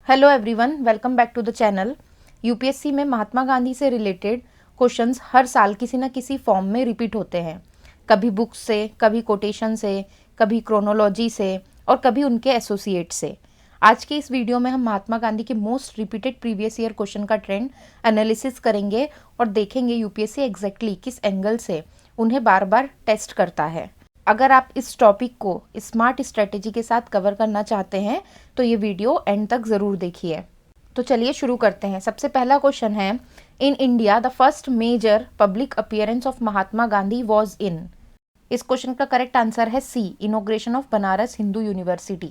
Hello everyone, welcome back to the channel. UPSC में महात्मा गांधी से related questions हर साल किसी न किसी फॉर्म में रिपीट होते हैं। कभी बुक्स से, कभी कोटेशन से, कभी क्रोनोलॉजी से और कभी उनके एसोसिएट से। आज के इस वीडियो में हम महात्मा गांधी के most repeated previous year question का ट्रेंड एनालिसिस करेंगे और देखेंगे यूपीएससी एग्जैक्टली किस एंगल से उन्हें बार बार टेस्ट करता है। अगर आप इस टॉपिक को स्मार्ट स्ट्रेटेजी के साथ कवर करना चाहते हैं तो ये वीडियो एंड तक ज़रूर देखिए। तो चलिए शुरू करते हैं। सबसे पहला क्वेश्चन है, in India the first major public appearance of Mahatma Gandhi was in. इस क्वेश्चन का करेक्ट आंसर है C, inauguration of Banaras Hindu university.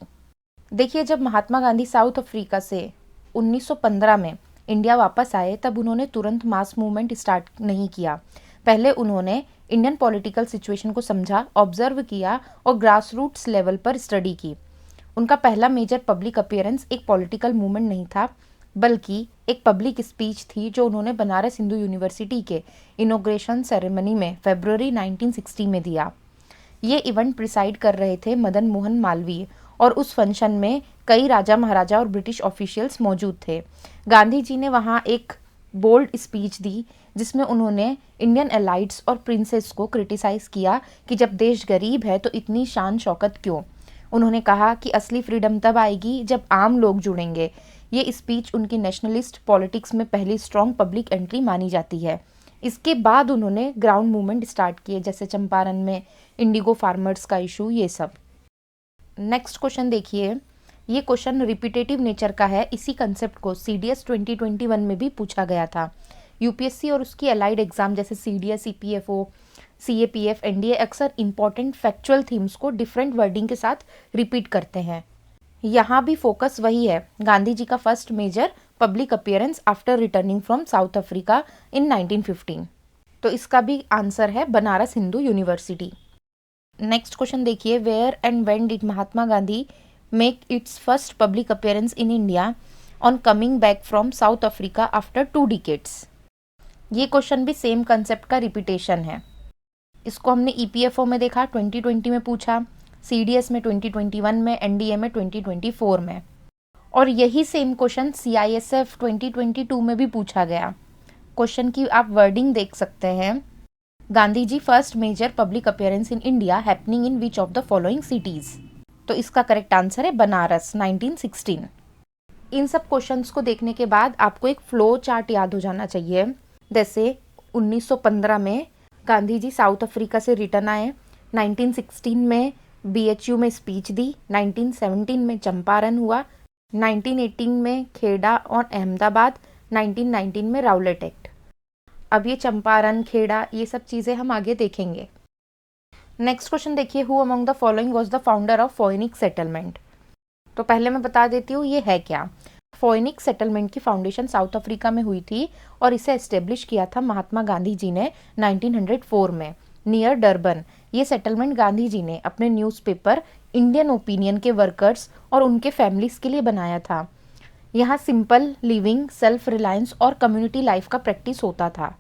देखिए, जब महात्मा गांधी साउथ अफ्रीका से 1915 में इंडिया वापस आए तब उन्होंने तुरंत मास मूवमेंट स्टार्ट नहीं किया। पहले उन्होंने इंडियन पॉलिटिकल सिचुएशन को समझा, ऑब्जर्व किया और ग्रास रूट्स लेवल पर स्टडी की। उनका पहला मेजर पब्लिक अपीयरेंस एक पॉलिटिकल मूवमेंट नहीं था, बल्कि एक पब्लिक स्पीच थी जो उन्होंने बनारस हिंदू यूनिवर्सिटी के इनॉग्रेशन सेरेमनी में फरवरी 1960 में दिया। ये इवेंट प्रिसाइड कर रहे थे मदन मोहन मालवीय और उस फंक्शन में कई राजा महाराजा और ब्रिटिश ऑफिशियल्स मौजूद थे। गांधी जी ने वहाँ एक बोल्ड स्पीच दी जिसमें उन्होंने इंडियन एलाइट्स और प्रिंसेस को क्रिटिसाइज किया कि जब देश गरीब है तो इतनी शान शौकत क्यों। उन्होंने कहा कि असली फ्रीडम तब आएगी जब आम लोग जुड़ेंगे। ये स्पीच उनकी नेशनलिस्ट पॉलिटिक्स में पहली स्ट्रॉन्ग पब्लिक एंट्री मानी जाती है। इसके बाद उन्होंने ग्राउंड मूवमेंट स्टार्ट किए, जैसे चंपारण में इंडिगो फार्मर्स का इशू, ये सब। नेक्स्ट क्वेश्चन देखिए, ये क्वेश्चन रिपीटेटिव नेचर का है। इसी कंसेप्ट को CDS 2021 में भी पूछा गया था। यूपीएससी और उसकी अलाइड एग्जाम जैसे CDS, EPFO, CAPF, NDA अक्सर इंपॉर्टेंट फैक्चुअल थीम्स को डिफरेंट वर्डिंग के साथ रिपीट करते हैं। यहाँ भी फोकस वही है, गांधी जी का first major public appearance after returning from South Africa in 1915। तो इसका भी आंसर है Banaras Hindu university. Next question देखिए, where and when did Mahatma Gandhi make its first public appearance in India on coming back from South Africa after 2 decades. ये question भी same concept का repetition है। इसको हमने EPFO में देखा, 2020 में पूछा, CDS में 2021 में, NDA में 2024 में, और यही सेम क्वेश्चन CISF 2022 में भी पूछा गया। क्वेश्चन की आप वर्डिंग देख सकते हैं, Gandhi ji first major public appearance in India happening in which of the following cities. तो इसका करेक्ट आंसर है बनारस, 1916। इन सब क्वेश्चंस को देखने के बाद आपको एक फ्लो चार्ट याद हो जाना चाहिए। जैसे 1915 में गांधी जी साउथ अफ्रीका से रिटर्न आए, 1916 में BHU में स्पीच दी, 1917 में चंपारण हुआ, 1918 में खेड़ा और अहमदाबाद, 1919 में राउलेट एक्ट। अब ये चंपारण, खेड़ा, ये सब चीज़ें हम आगे देखेंगे। नेक्स्ट क्वेश्चन देखिए, who among the following was the founder of Phoenix settlement. तो पहले मैं बता देती हूँ ये है क्या। फोइनिक सेटलमेंट की फाउंडेशन साउथ अफ्रीका में हुई थी और इसे एस्टेब्लिश किया था महात्मा गांधी जी ने 1904 में नियर डरबन। ये सेटलमेंट गांधी जी ने अपने न्यूज़पेपर इंडियन ओपिनियन के वर्कर्स और उनके फैमिलीज के लिए बनाया था। यहाँ सिंपल लिविंग, सेल्फ रिलायंस और कम्युनिटी लाइफ का प्रैक्टिस होता था।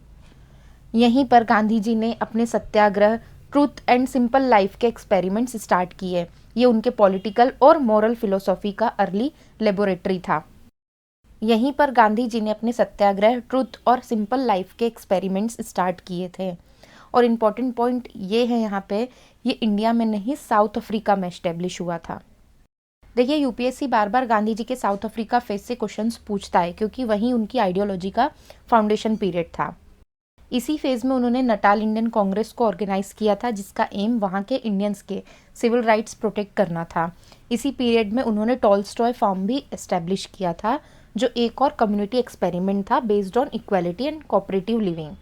यहीं पर गांधी जी ने अपने सत्याग्रह, ट्रूथ एंड सिंपल लाइफ के एक्सपेरिमेंट्स स्टार्ट किए। ये उनके पॉलिटिकल और मॉरल फिलोसॉफी का अर्ली लेबोरेटरी था। यहीं पर गांधी जी ने अपने सत्याग्रह, ट्रूथ और सिंपल लाइफ के एक्सपेरिमेंट्स स्टार्ट किए थे। और इम्पॉर्टेंट पॉइंट ये है यहाँ पे, ये इंडिया में नहीं साउथ अफ्रीका में एस्टेब्लिश हुआ था। देखिए, यूपीएससी बार बार गांधी जी के साउथ अफ्रीका फेज से क्वेश्चंस पूछता है क्योंकि वहीं उनकी आइडियोलॉजी का फाउंडेशन पीरियड था। इसी फेज में उन्होंने नटाल इंडियन कांग्रेस को ऑर्गेनाइज किया था जिसका एम वहाँ के इंडियंस के सिविल राइट्स प्रोटेक्ट करना था। इसी पीरियड में उन्होंने टॉलस्टॉय फार्म भी एस्टेब्लिश किया था जो एक और कम्युनिटी एक्सपेरिमेंट था based on equality and cooperative living.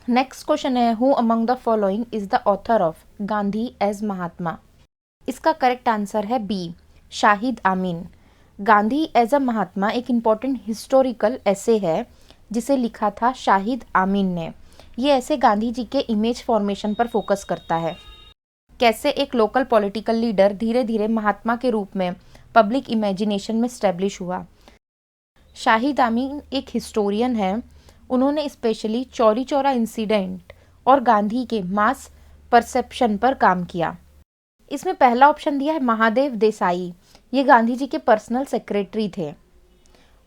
Next question है, who among the following is the author of Gandhi as Mahatma. इसका करेक्ट आंसर है बी, शाहिद आमीन। गांधी एज अ महात्मा एक इम्पॉर्टेंट हिस्टोरिकल ऐसे है जिसे लिखा था शाहिद आमीन ने। ये ऐसे गांधी जी के इमेज फॉर्मेशन पर फोकस करता है, कैसे एक लोकल पॉलिटिकल लीडर धीरे धीरे महात्मा के रूप में पब्लिक इमेजिनेशन में स्टैब्लिश हुआ। शाहिद आमीन एक हिस्टोरियन है। उन्होंने स्पेशली चौरी चौरा इंसिडेंट और गांधी के मास परसेप्शन पर काम किया। इसमें पहला ऑप्शन दिया है महादेव देसाई। ये गांधी जी के पर्सनल सेक्रेटरी थे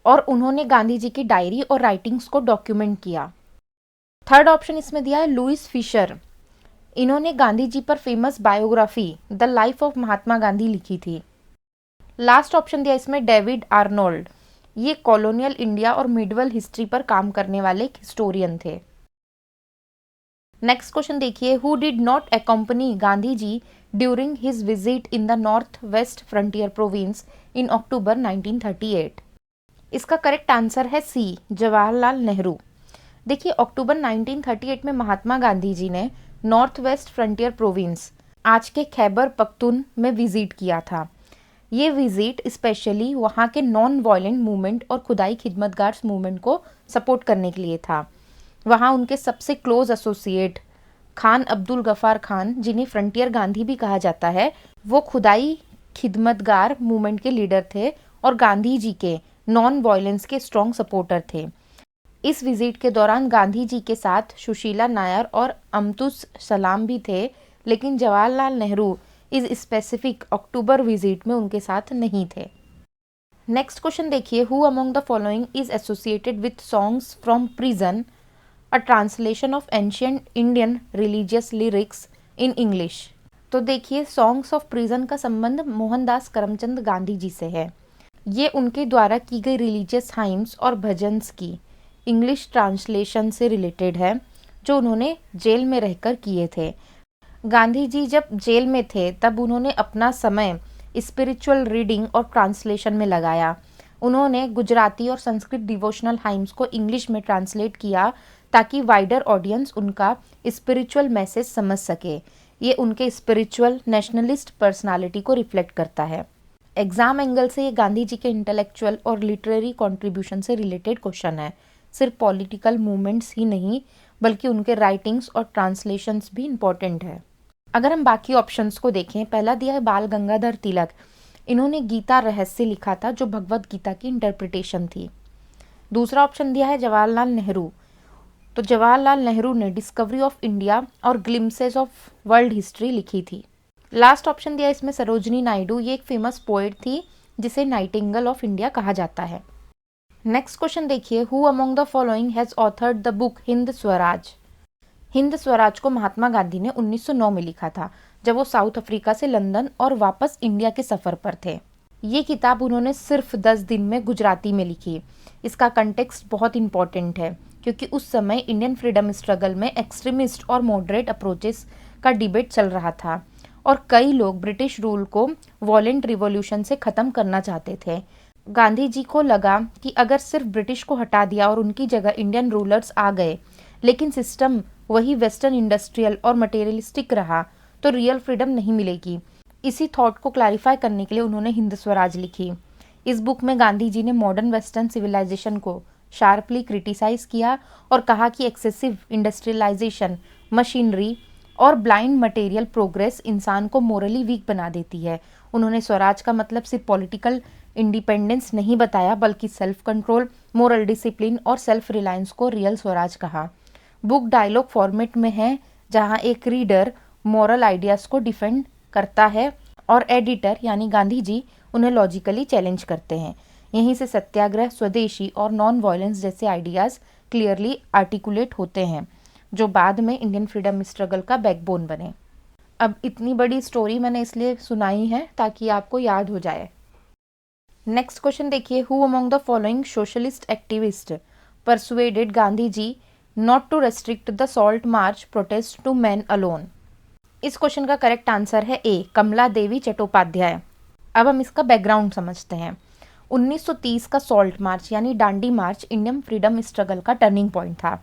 और उन्होंने गांधी जी की डायरी और राइटिंग्स को डॉक्यूमेंट किया। थर्ड ऑप्शन इसमें दिया है लुइस फिशर। इन्होंने गांधी जी पर famous biography the life of Mahatma Gandhi लिखी थी। लास्ट ऑप्शन दिया इसमें डेविड आर्नोल्ड। ये कॉलोनियल इंडिया और मिडवल हिस्ट्री पर काम करने वाले एक हिस्टोरियन थे। नेक्स्ट क्वेश्चन देखिए, who did not accompany Gandhi ji during his visit in the north west frontier province in October 1938। इसका करेक्ट आंसर है सी, जवाहरलाल नेहरू। देखिए, अक्टूबर 1938 में महात्मा गांधी जी ने नॉर्थ वेस्ट फ्रंटियर प्रोविंस, आज के खैबर पख्तून में विजिट किया था। ये विजिट स्पेशली वहाँ के नॉन वायलेंट मूवमेंट और खुदाई खिदमतगार्स मूवमेंट को सपोर्ट करने के लिए था। वहाँ उनके सबसे क्लोज एसोसिएट खान अब्दुल गफ़ार खान, जिन्हें फ्रंटियर गांधी भी कहा जाता है, वो खुदाई खिदमतगार मूवमेंट के लीडर थे और गांधी जी के नॉन वायलेंस के स्ट्रॉन्ग सपोर्टर थे। इस विजिट के दौरान गांधी जी के साथ सुशीला नायर और अमतुस सलाम भी थे, लेकिन जवाहरलाल नेहरू इस स्पेसिफिक अक्टूबर विजिट में उनके साथ नहीं थे। नेक्स्ट क्वेश्चन देखिए, who among the following is associated with songs from prison, a translation of ancient Indian religious lyrics in English. तो देखिए, सॉन्ग्स ऑफ प्रिजन का संबंध मोहनदास करमचंद गांधी जी से है। ये उनके द्वारा की गई रिलीजियस हाइम्स और भजन्स की इंग्लिश ट्रांसलेशन से रिलेटेड है, जो उन्होंने जेल में रहकर किए थे। गांधी जी जब जेल में थे तब उन्होंने अपना समय स्पिरिचुअल रीडिंग और ट्रांसलेशन में लगाया। उन्होंने गुजराती और संस्कृत डिवोशनल हाइम्स को इंग्लिश में ट्रांसलेट किया ताकि वाइडर ऑडियंस उनका स्पिरिचुअल मैसेज समझ सके। ये उनके स्पिरिचुअल नेशनलिस्ट पर्सनालिटी को रिफ्लेक्ट करता है। एग्जाम एंगल से ये गांधी जी के इंटेलेक्चुअल और लिटरेरी कंट्रीब्यूशन से रिलेटेड क्वेश्चन है। सिर्फ पॉलिटिकल मूवमेंट्स ही नहीं, बल्कि उनके राइटिंग्स और ट्रांसलेशंस भी इम्पोर्टेंट है। अगर हम बाकी ऑप्शंस को देखें, पहला दिया है बाल गंगाधर तिलक। इन्होंने गीता रहस्य लिखा था, जो भगवत गीता की इंटरप्रिटेशन थी। दूसरा ऑप्शन दिया है जवाहरलाल नेहरू। तो जवाहरलाल नेहरू ने डिस्कवरी ऑफ इंडिया और ग्लिम्सेस ऑफ वर्ल्ड हिस्ट्री लिखी थी। लास्ट ऑप्शन दिया इसमें सरोजनी नायडू। ये एक फेमस पोएट थी जिसे नाइटिंगेल ऑफ इंडिया कहा जाता है। नेक्स्ट क्वेश्चन देखिए, who among the following has authored the book Hind Swaraj. Hind Swaraj को महात्मा गांधी ने 1909 में लिखा था, जब वो साउथ अफ्रीका से लंदन और वापस इंडिया के सफ़र पर थे। ये किताब उन्होंने सिर्फ 10 दिन में गुजराती में लिखी। इसका कंटेक्स्ट बहुत इंपॉर्टेंट है, क्योंकि उस समय इंडियन फ्रीडम स्ट्रगल में एक्सट्रीमिस्ट और मॉडरेट अप्रोचेस का डिबेट चल रहा था और कई लोग ब्रिटिश रूल को वॉलेंट रिवॉल्यूशन से ख़त्म करना चाहते थे। गांधी जी को लगा कि अगर सिर्फ ब्रिटिश को हटा दिया और उनकी जगह इंडियन रूलर्स आ गए, लेकिन सिस्टम वही वेस्टर्न इंडस्ट्रियल और मटेरियलिस्टिक रहा, तो रियल फ्रीडम नहीं मिलेगी। इसी थॉट को क्लैरिफाई करने के लिए उन्होंने हिंद स्वराज लिखी। इस बुक में गांधी जी ने मॉडर्न वेस्टर्न सिविलाइजेशन को शार्पली क्रिटिसाइज किया और कहा कि एक्सेसिव इंडस्ट्रियलाइजेशन, मशीनरी और ब्लाइंड मटेरियल प्रोग्रेस इंसान को मोरली वीक बना देती है। उन्होंने स्वराज का मतलब सिर्फ पॉलिटिकल इंडिपेंडेंस नहीं बताया, बल्कि सेल्फ कंट्रोल, मोरल डिसिप्लिन और सेल्फ रिलायंस को रियल स्वराज कहा। बुक डायलॉग फॉर्मेट में है, जहां एक रीडर मॉरल आइडियाज़ को डिफेंड करता है और एडिटर यानी गांधी जी उन्हें लॉजिकली चैलेंज करते हैं। यहीं से सत्याग्रह, स्वदेशी और नॉन वायलेंस जैसे आइडियाज़ क्लियरली आर्टिकुलेट होते हैं, जो बाद में इंडियन फ्रीडम स्ट्रगल का बैकबोन बने। अब इतनी बड़ी स्टोरी मैंने इसलिए सुनाई है ताकि आपको याद हो जाए। नेक्स्ट क्वेश्चन देखिए, who among the following socialist activist persuaded Gandhi ji not to restrict the salt march protest to man alone. इस क्वेश्चन का करेक्ट आंसर है ए, कमला देवी चट्टोपाध्याय। अब हम इसका बैकग्राउंड समझते हैं। 1930 का सॉल्ट मार्च यानी डांडी मार्च इंडियन फ्रीडम स्ट्रगल का टर्निंग पॉइंट था,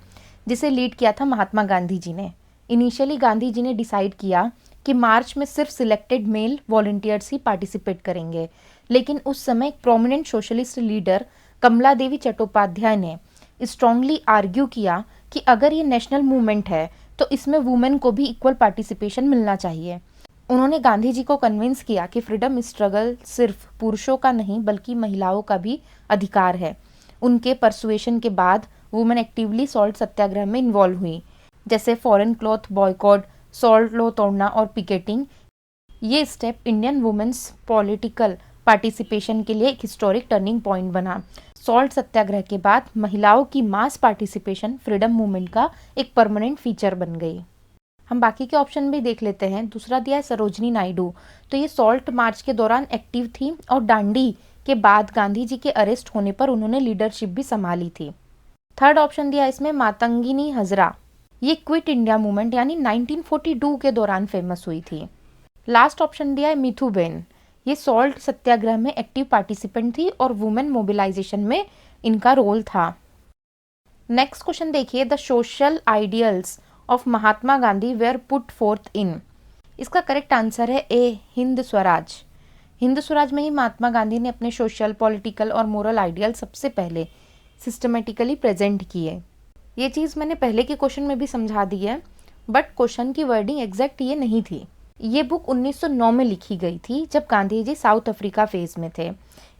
जिसे लीड किया था महात्मा गांधी जी ने। इनिशियली गांधी जी ने डिसाइड किया कि मार्च में सिर्फ सिलेक्टेड मेल वॉलंटियर्स ही पार्टिसिपेट करेंगे, लेकिन उस समय एक प्रोमिनेंट सोशलिस्ट लीडर कमला देवी चट्टोपाध्याय ने स्ट्रांगली आर्ग्यू किया कि अगर ये नेशनल मूवमेंट है तो इसमें वुमेन को भी इक्वल पार्टिसिपेशन मिलना चाहिए। उन्होंने गांधी जी को कन्विंस किया कि फ्रीडम स्ट्रगल सिर्फ पुरुषों का नहीं बल्कि महिलाओं का भी अधिकार है। उनके परसुएशन के बाद वुमेन एक्टिवली सॉल्ट सत्याग्रह में इन्वॉल्व हुई, जैसे foreign cloth boycott, salt law तोड़ना और पिकेटिंग। ये step Indian women's political participation के लिए एक हिस्टोरिक टर्निंग पॉइंट बना। सॉल्ट सत्याग्रह के बाद महिलाओं की मास पार्टिसिपेशन फ्रीडम मूवमेंट का एक परमानेंट फीचर बन गई। हम बाकी के ऑप्शन भी देख लेते हैं। दूसरा दिया है सरोजनी नायडू, तो ये सॉल्ट मार्च के दौरान एक्टिव थी और दांडी के बाद गांधी जी के अरेस्ट होने पर उन्होंने लीडरशिप भी संभाली थी। थर्ड ऑप्शन दिया इसमें मातंगिनी हजरा, ये क्विट इंडिया मूवमेंट यानी 1942 के दौरान फेमस हुई थी। लास्ट ऑप्शन दिया है मिथुबेन, ये सॉल्ट सत्याग्रह में एक्टिव पार्टिसिपेंट थी और वुमेन मोबिलाइजेशन में इनका रोल था। नेक्स्ट क्वेश्चन देखिए, the social ideals of Mahatma Gandhi were put forth in. इसका करेक्ट आंसर है ए, हिंद स्वराज। हिंद स्वराज में ही महात्मा गांधी ने अपने सोशल, पॉलिटिकल और मोरल आइडियल सबसे पहले सिस्टमेटिकली प्रेजेंट किए। ये चीज़ मैंने पहले के क्वेश्चन में भी समझा दी है, बट क्वेश्चन की वर्डिंग एग्जैक्ट ये नहीं थी। ये बुक 1909 में लिखी गई थी जब Gandhi ji South Africa phase में थे।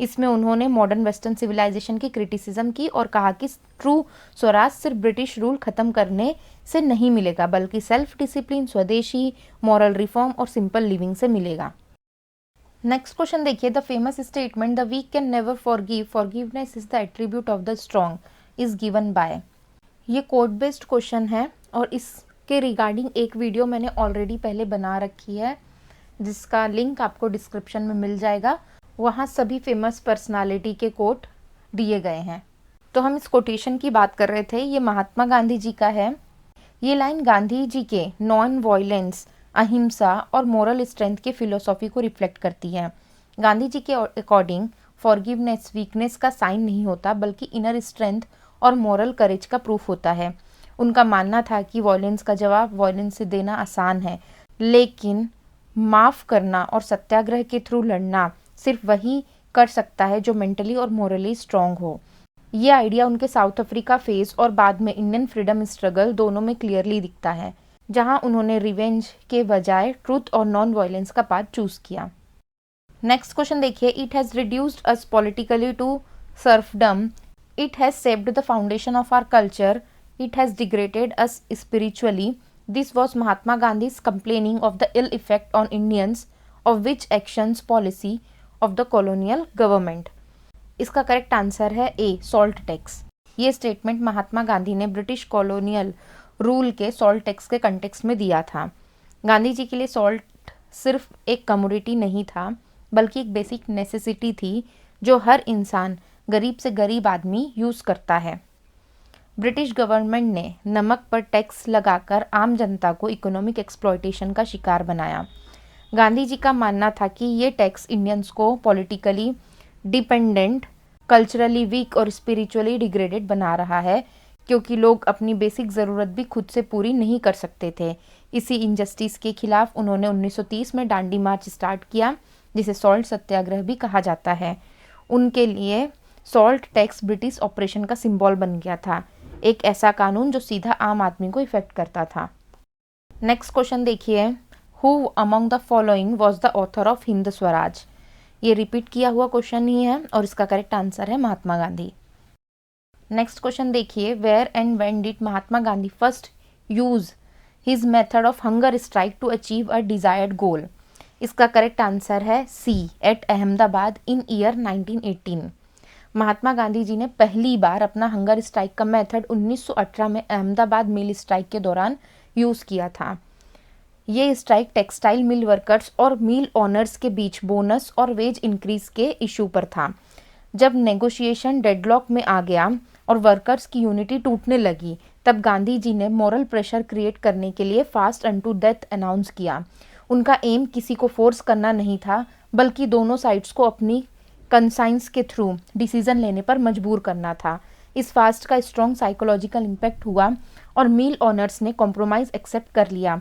इसमें उन्होंने मॉडर्न वेस्टर्न सिविलाइजेशन की क्रिटिसिज्म की और कहा कि ट्रू स्वराज सिर्फ ब्रिटिश रूल खत्म करने से नहीं मिलेगा, बल्कि self discipline, swadeshi, moral reform और सिंपल लिविंग से मिलेगा। नेक्स्ट क्वेश्चन देखिए, the famous statement the weak can never forgive, forgiveness is the attribute of the strong is given by. ये कोड बेस्ड क्वेश्चन है और इसके रिगार्डिंग एक वीडियो मैंने ऑलरेडी पहले बना रखी है, जिसका लिंक आपको डिस्क्रिप्शन में मिल जाएगा। वहाँ सभी फेमस पर्सनालिटी के कोट दिए गए हैं। तो हम इस कोटेशन की बात कर रहे थे, ये महात्मा गांधी जी का है। ये लाइन गांधी जी के नॉन वायलेंस, अहिंसा और मोरल स्ट्रेंथ के फिलोसॉफी को रिफ्लेक्ट करती है। गांधी जी के अकॉर्डिंग फॉरगिवनेस वीकनेस का साइन नहीं होता, बल्कि इनर स्ट्रेंथ और मोरल करेज का प्रूफ होता है। उनका मानना था कि वॉयलेंस का जवाब वॉयलेंस से देना आसान है, लेकिन माफ़ करना और सत्याग्रह के थ्रू लड़ना सिर्फ वही कर सकता है जो मेंटली और मोरली स्ट्रांग हो। ये आइडिया उनके साउथ अफ्रीका फेज और बाद में इंडियन फ्रीडम स्ट्रगल दोनों में क्लियरली दिखता है, जहां उन्होंने रिवेंज के बजाय ट्रूथ और नॉन वायलेंस का पाथ चूज किया। नेक्स्ट क्वेश्चन देखिए, it has reduced us politically to serfdom, it has shaped the foundation of our culture, it has degraded us spiritually. This was Mahatma Gandhi's complaining of the ill effect on Indians of which actions policy of the colonial government. इसका correct answer है ए, salt tax. ये statement Mahatma Gandhi ने British colonial rule के salt tax के context में दिया था। गांधी जी के लिए सॉल्ट सिर्फ एक कमोडिटी नहीं था, बल्कि एक बेसिक नेसेसिटी थी जो हर इंसान, गरीब से गरीब आदमी यूज़ करता है। ब्रिटिश गवर्नमेंट ने नमक पर टैक्स लगाकर आम जनता को इकोनॉमिक एक्सप्लॉयटेशन का शिकार बनाया। गांधी जी का मानना था कि ये टैक्स इंडियंस को पॉलिटिकली डिपेंडेंट, कल्चरली वीक और स्पिरिचुअली डिग्रेडेड बना रहा है, क्योंकि लोग अपनी बेसिक ज़रूरत भी खुद से पूरी नहीं कर सकते थे। इसी इनजस्टिस के खिलाफ उन्होंने 1930 में दांडी मार्च स्टार्ट किया, जिसे सॉल्ट सत्याग्रह भी कहा जाता है। उनके लिए सॉल्ट टैक्स ब्रिटिश ऑपरेशन का सिंबल बन गया था, एक ऐसा कानून जो सीधा आम आदमी को इफेक्ट करता था। नेक्स्ट क्वेश्चन देखिए, who among the following was the author of Hind Swaraj. ये रिपीट किया हुआ क्वेश्चन ही है और इसका करेक्ट आंसर है महात्मा गांधी। नेक्स्ट क्वेश्चन देखिए, where and when did Mahatma Gandhi first use his method of hunger strike to achieve a desired goal. इसका करेक्ट आंसर है C, at Ahmedabad in year 1918। Mahatma Gandhi ji ने पहली बार अपना हंगर स्ट्राइक का मेथड 1918 में अहमदाबाद मिल स्ट्राइक के दौरान यूज़ किया था। ये स्ट्राइक टेक्सटाइल मिल वर्कर्स और मिल ओनर्स के बीच बोनस और वेज इंक्रीज के इशू पर था। जब नेगोशिएशन डेडलॉक में आ गया और वर्कर्स की यूनिटी टूटने लगी, तब गांधी जी ने मॉरल प्रेशर क्रिएट करने के लिए फास्ट अनटू डेथ अनाउंस किया। उनका एम किसी को फोर्स करना नहीं था, बल्कि दोनों साइड्स को अपनी कंसाइंस के थ्रू डिसीजन लेने पर मजबूर करना था। इस फास्ट का स्ट्रॉन्ग साइकोलॉजिकल इम्पैक्ट हुआ और मिल ऑनर्स ने कॉम्प्रोमाइज़ एक्सेप्ट कर लिया।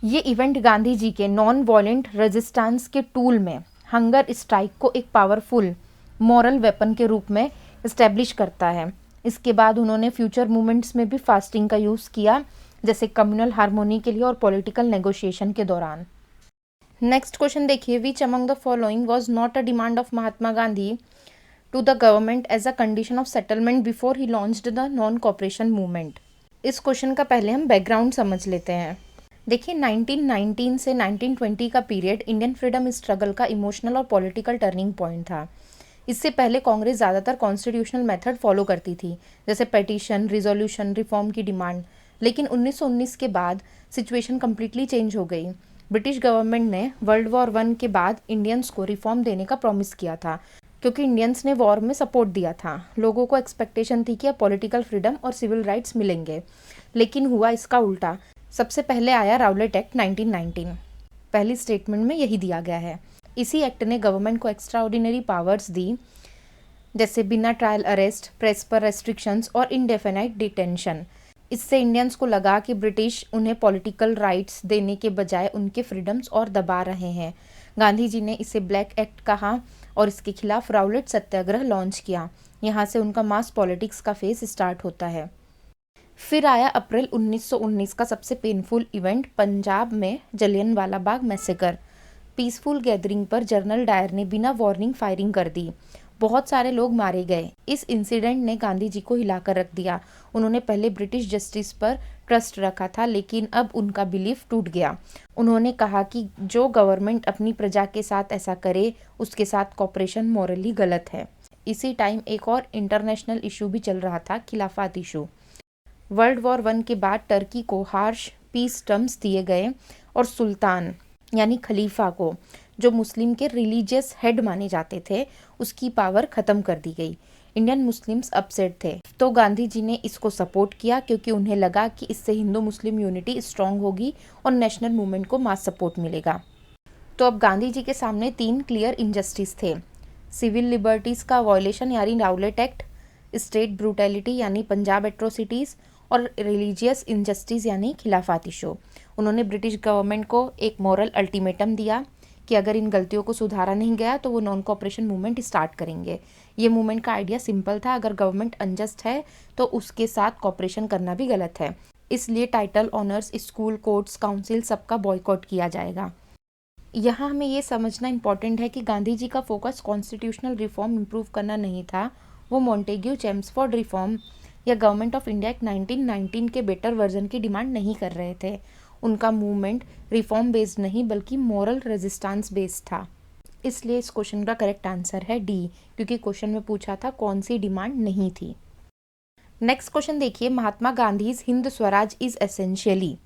ये इवेंट गांधी जी के नॉन वॉयलेंट रेजिस्टेंस के टूल में हंगर स्ट्राइक को एक पावरफुल मॉरल वेपन के रूप में इस्टेब्लिश करता है। इसके बाद उन्होंने फ्यूचर मूवमेंट्स में भी फास्टिंग का यूज़ किया, जैसे कम्युनल हार्मोनी के लिए और पॉलिटिकल नेगोशिएशन के दौरान। नेक्स्ट क्वेश्चन देखिए, which among the following was not a demand of Mahatma Gandhi to the government as a condition of settlement before he launched the non cooperation movement. इस question का पहले हम बैकग्राउंड समझ लेते हैं। देखिए 1919 से 1920 का पीरियड इंडियन फ्रीडम स्ट्रगल का इमोशनल और पॉलिटिकल टर्निंग पॉइंट था। इससे पहले कांग्रेस ज़्यादातर कॉन्स्टिट्यूशनल मेथड फॉलो करती थी, जैसे पेटिशन, रिजोल्यूशन, रिफॉर्म की डिमांड। लेकिन 1919 के बाद सिचुएशन कम्प्लीटली चेंज हो गई। ब्रिटिश गवर्नमेंट ने वर्ल्ड वॉर वन के बाद इंडियंस को रिफॉर्म देने का प्रॉमिस किया था, क्योंकि इंडियंस ने वॉर में सपोर्ट दिया था। लोगों को एक्सपेक्टेशन थी कि अब पॉलिटिकल फ्रीडम और सिविल राइट्स मिलेंगे, लेकिन हुआ इसका उल्टा। सबसे पहले आया राउलेट एक्ट 1919। पहली स्टेटमेंट में यही दिया गया है। इसी एक्ट ने गवर्नमेंट को एक्स्ट्रा ऑर्डिनरी पावर्स दी, जैसे बिना ट्रायल अरेस्ट, प्रेस पर रेस्ट्रिक्शंस और इंडेफिनाइट डिटेंशन। इससे इंडियंस को लगा कि ब्रिटिश उन्हें पॉलिटिकल राइट्स देने के बजाय उनके फ्रीडम्स और दबा रहे हैं। गांधी जी ने इसे ब्लैक एक्ट कहा और इसके खिलाफ राउलेट सत्याग्रह लॉन्च किया। यहाँ से उनका मास पॉलिटिक्स का फेज स्टार्ट होता है। फिर आया अप्रैल 1919 का सबसे पेनफुल इवेंट, पंजाब में Jallianwala Bagh massacre. Peaceful gathering पर जनरल डायर ने बिना वार्निंग फायरिंग कर दी। बहुत सारे लोग मारे गए। इस इंसिडेंट ने गांधी जी को हिलाकर रख दिया। उन्होंने पहले ब्रिटिश जस्टिस पर ट्रस्ट रखा था, लेकिन अब उनका बिलीफ टूट गया। उन्होंने कहा कि जो गवर्नमेंट अपनी प्रजा के साथ ऐसा करे, उसके साथ कॉपरेशन मॉरली गलत है। इसी टाइम एक और इंटरनेशनल इशू भी चल रहा था, खिलाफत इशू। वर्ल्ड वॉर वन के बाद टर्की को हार्श पीस टर्म्स दिए गए और सुल्तान यानी खलीफा को, जो मुस्लिम के रिलीजियस हेड माने जाते थे, उसकी पावर ख़त्म कर दी गई। इंडियन मुस्लिम्स अपसेट थे, तो गांधी जी ने इसको सपोर्ट किया, क्योंकि उन्हें लगा कि इससे हिंदू मुस्लिम यूनिटी स्ट्रांग होगी और नेशनल मूवमेंट को मास सपोर्ट मिलेगा। तो अब गांधी जी के सामने 3 क्लियर इनजस्टिस थे। सिविल लिबर्टीज़ का वॉयलेशन यानी राउलेट एक्ट, स्टेट ब्रूटैलिटी यानी पंजाब एट्रोसिटीज़, और रिलीजियस इनजस्टिस यानी खिलाफत इशू। उन्होंने ब्रिटिश गवर्नमेंट को एक मॉरल अल्टीमेटम दिया कि अगर इन गलतियों को सुधारा नहीं गया तो वो नॉन कॉपरेशन मूवमेंट स्टार्ट करेंगे। ये मूवमेंट का आइडिया सिंपल था, अगर गवर्नमेंट अनजस्ट है तो उसके साथ कॉपरेशन करना भी गलत है। इसलिए title, honours, school, courts, council सबका बॉयकॉट किया जाएगा। यहाँ हमें ये समझना इम्पॉर्टेंट है कि गांधी जी का फोकस कॉन्स्टिट्यूशनल रिफॉर्म इम्प्रूव करना नहीं था। वो मॉन्टेग्यू चेम्सफोर्ड रिफॉर्म या गवर्नमेंट ऑफ इंडिया एक्ट 1919 के बेटर वर्जन की डिमांड नहीं कर रहे थे। उनका मूवमेंट रिफॉर्म बेस्ड नहीं बल्कि मॉरल रेजिस्टेंस बेस्ड था। इसलिए इस क्वेश्चन का करेक्ट आंसर है डी, क्योंकि क्वेश्चन में पूछा था कौन सी डिमांड नहीं थी। नेक्स्ट क्वेश्चन देखिए, महात्मा गांधीज हिंद स्वराज इज एसेंशियली।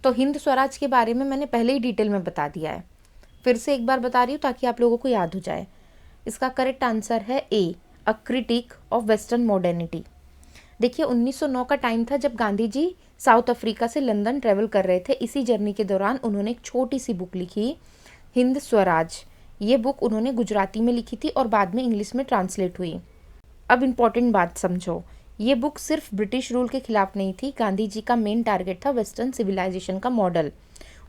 तो हिंद स्वराज के बारे में मैंने पहले ही डिटेल में बता दिया है, फिर से एक बार बता रही हूँ ताकि आप लोगों को याद हो जाए। इसका करेक्ट आंसर है A, a critique of western modernity. देखिए 1909 का टाइम था जब गांधी जी साउथ अफ्रीका से लंदन ट्रेवल कर रहे थे। इसी जर्नी के दौरान उन्होंने एक छोटी सी बुक लिखी, हिंद स्वराज। ये बुक उन्होंने गुजराती में लिखी थी और बाद में इंग्लिश में ट्रांसलेट हुई। अब इम्पॉर्टेंट बात समझो, ये बुक सिर्फ ब्रिटिश रूल के खिलाफ नहीं थी। गांधी जी का मेन टारगेट था वेस्टर्न सिविलाइजेशन का मॉडल।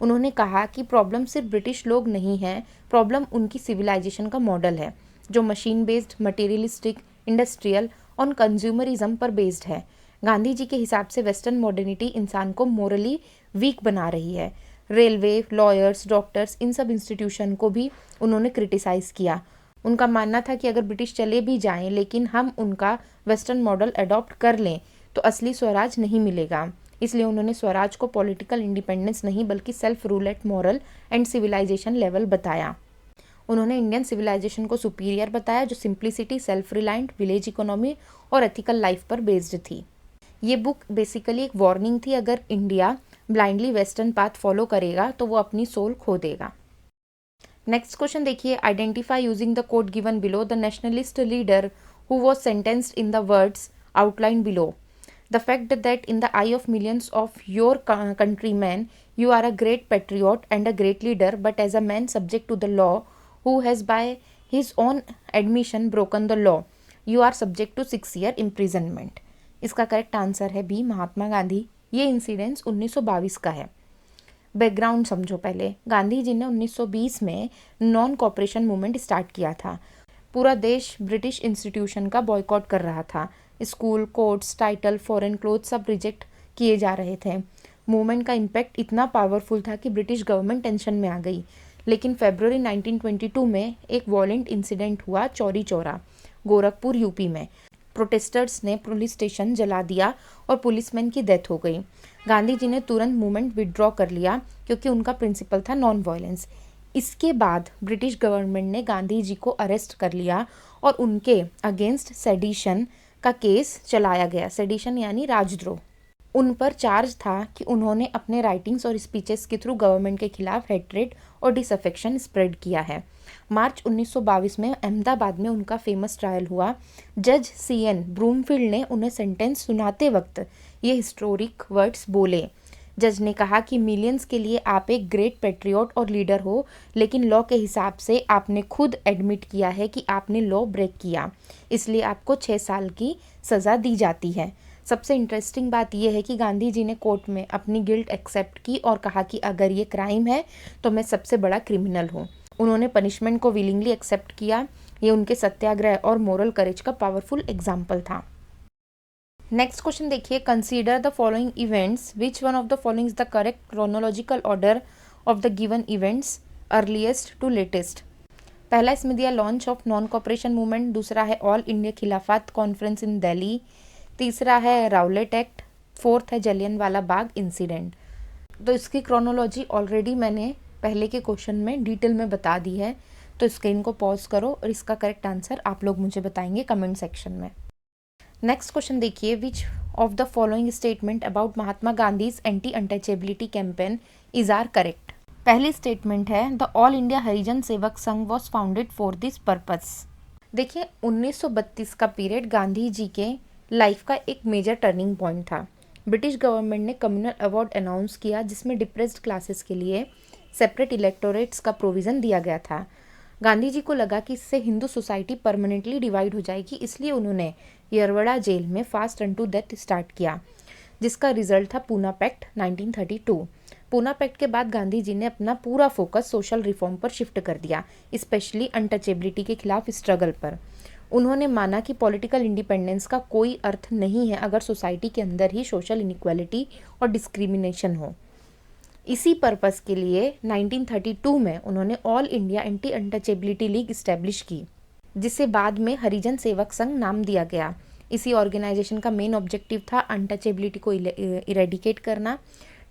उन्होंने कहा कि प्रॉब्लम सिर्फ ब्रिटिश लोग नहीं है, प्रॉब्लम उनकी सिविलाइजेशन का मॉडल है, जो मशीन बेस्ड, मटेरियलिस्टिक, इंडस्ट्रियल और कंज्यूमरिज्म पर बेस्ड है। गांधी जी के हिसाब से वेस्टर्न मॉडर्निटी इंसान को मोरली वीक बना रही है। रेलवे, लॉयर्स, डॉक्टर्स, इन सब इंस्टीट्यूशन को भी उन्होंने क्रिटिसाइज़ किया। उनका मानना था कि अगर ब्रिटिश चले भी जाएं लेकिन हम उनका वेस्टर्न मॉडल अडॉप्ट कर लें तो असली स्वराज नहीं मिलेगा। इसलिए उन्होंने स्वराज को पॉलिटिकल इंडिपेंडेंस नहीं बल्कि self rule at moral and civilisation level बताया। उन्होंने इंडियन सिविलाइजेशन को सुपीरियर बताया, जो simplicity, self reliant, village economy और एथिकल लाइफ पर बेस्ड थी। ये बुक बेसिकली एक वार्निंग थी, अगर India blindly western path follow करेगा तो वो अपनी सोल खो देगा। नेक्स्ट क्वेश्चन देखिए, identify using the code given below the nationalist leader who was sentenced in the words outline below. The fact that in the eye of millions of your countrymen you are a great patriot and a great leader, but as a man subject to the law who has by his own admission broken the law, you are subject to 6 year imprisonment. इसका correct answer है B, Mahatma Gandhi. ये incidence 1922 का है। Background समझो पहले। गांधी जी ने 1920 में non cooperation movement start किया था। पूरा देश ब्रिटिश इंस्टीट्यूशन का बॉयकॉट कर रहा था। School, courts, title, foreign cloth सब रिजेक्ट किए जा रहे थे। मूवमेंट का इम्पैक्ट इतना पावरफुल था कि ब्रिटिश गवर्नमेंट टेंशन में आ गई। लेकिन फरवरी 1922 में एक वॉयलेंट इंसिडेंट हुआ चौरी चौरा, गोरखपुर, यूपी में। प्रोटेस्टर्स ने पुलिस स्टेशन जला दिया और पुलिसमैन की डेथ हो गई। गांधी जी ने तुरंत मूवमेंट विड्रॉ कर लिया क्योंकि उनका प्रिंसिपल था नॉन वायलेंस। इसके बाद ब्रिटिश गवर्नमेंट ने गांधी जी को अरेस्ट कर लिया और उनके अगेंस्ट सेडिशन का केस चलाया गया। सेडिशन यानी राजद्रोह। उन पर चार्ज था कि उन्होंने अपने राइटिंग्स और स्पीचेस के थ्रू गवर्नमेंट के खिलाफ हेट्रेड और डिसअफेक्शन स्प्रेड किया है। मार्च 1922 में अहमदाबाद में उनका फेमस ट्रायल हुआ। जज CN ब्रूमफील्ड ने उन्हें सेंटेंस सुनाते वक्त ये हिस्टोरिक वर्ड्स बोले। जज ने कहा कि मिलियंस के लिए आप एक ग्रेट पेट्रियट और लीडर हो, लेकिन लॉ के हिसाब से आपने खुद एडमिट किया है कि आपने लॉ ब्रेक किया, इसलिए आपको 6 साल की सज़ा दी जाती है। सबसे इंटरेस्टिंग बात यह है कि गांधी जी ने कोर्ट में अपनी गिल्ट एक्सेप्ट की और कहा कि अगर ये क्राइम है तो मैं सबसे बड़ा क्रिमिनल हूँ। उन्होंने पनिशमेंट को विलिंगली एक्सेप्ट किया। ये उनके सत्याग्रह और मोरल करेज का पावरफुल एग्जाम्पल था। नेक्स्ट क्वेश्चन देखिए, consider the following events, which one of the following is the correct chronological order of the given events earliest to latest. पहला इसमें दिया launch of non cooperation movement, दूसरा है all India Khilafat conference in Delhi, तीसरा है Rowlatt act, fourth है जलियनवाला बाग incident. तो इसकी क्रोनोलॉजी ऑलरेडी मैंने पहले के क्वेश्चन में डिटेल में बता दी है, तो स्क्रीन को पॉज करो और इसका करेक्ट आंसर आप लोग मुझे बताएंगे कमेंट सेक्शन में। नेक्स्ट क्वेश्चन देखिए, which of the following statement about Mahatma Gandhi's anti untouchability campaign is are correct. पहली स्टेटमेंट है the all India Harijan Sevak Sangh was founded for this purpose. देखिए 1932 का पीरियड गांधी जी के लाइफ का एक मेजर टर्निंग पॉइंट था। ब्रिटिश गवर्नमेंट ने कम्युनल अवार्ड अनाउंस किया जिसमें डिप्रेस्ड क्लासेस के लिए सेपरेट इलेक्टोरेट्स का प्रोविज़न दिया गया था। गांधी जी को लगा कि इससे हिंदू सोसाइटी परमानेंटली डिवाइड हो जाएगी, इसलिए उन्होंने यरवड़ा जेल में fast unto death start किया, जिसका रिजल्ट था पूना पैक्ट 1932। पूना पैक्ट के बाद गांधी जी ने अपना पूरा फोकस सोशल रिफॉर्म पर शिफ्ट कर दिया, स्पेशली अनटचेबिलिटी के खिलाफ स्ट्रगल पर। उन्होंने माना कि पॉलिटिकल इंडिपेंडेंस का कोई अर्थ नहीं है अगर सोसाइटी के अंदर ही सोशल इनइक्वालिटी और डिस्क्रिमिनेशन हो। इसी पर्पस के लिए 1932 में उन्होंने all India anti untouchability league establish की, जिसे बाद में हरिजन सेवक संघ नाम दिया गया। इसी ऑर्गेनाइजेशन का मेन ऑब्जेक्टिव था अनटचेबिलिटी को इरेडिकेट करना,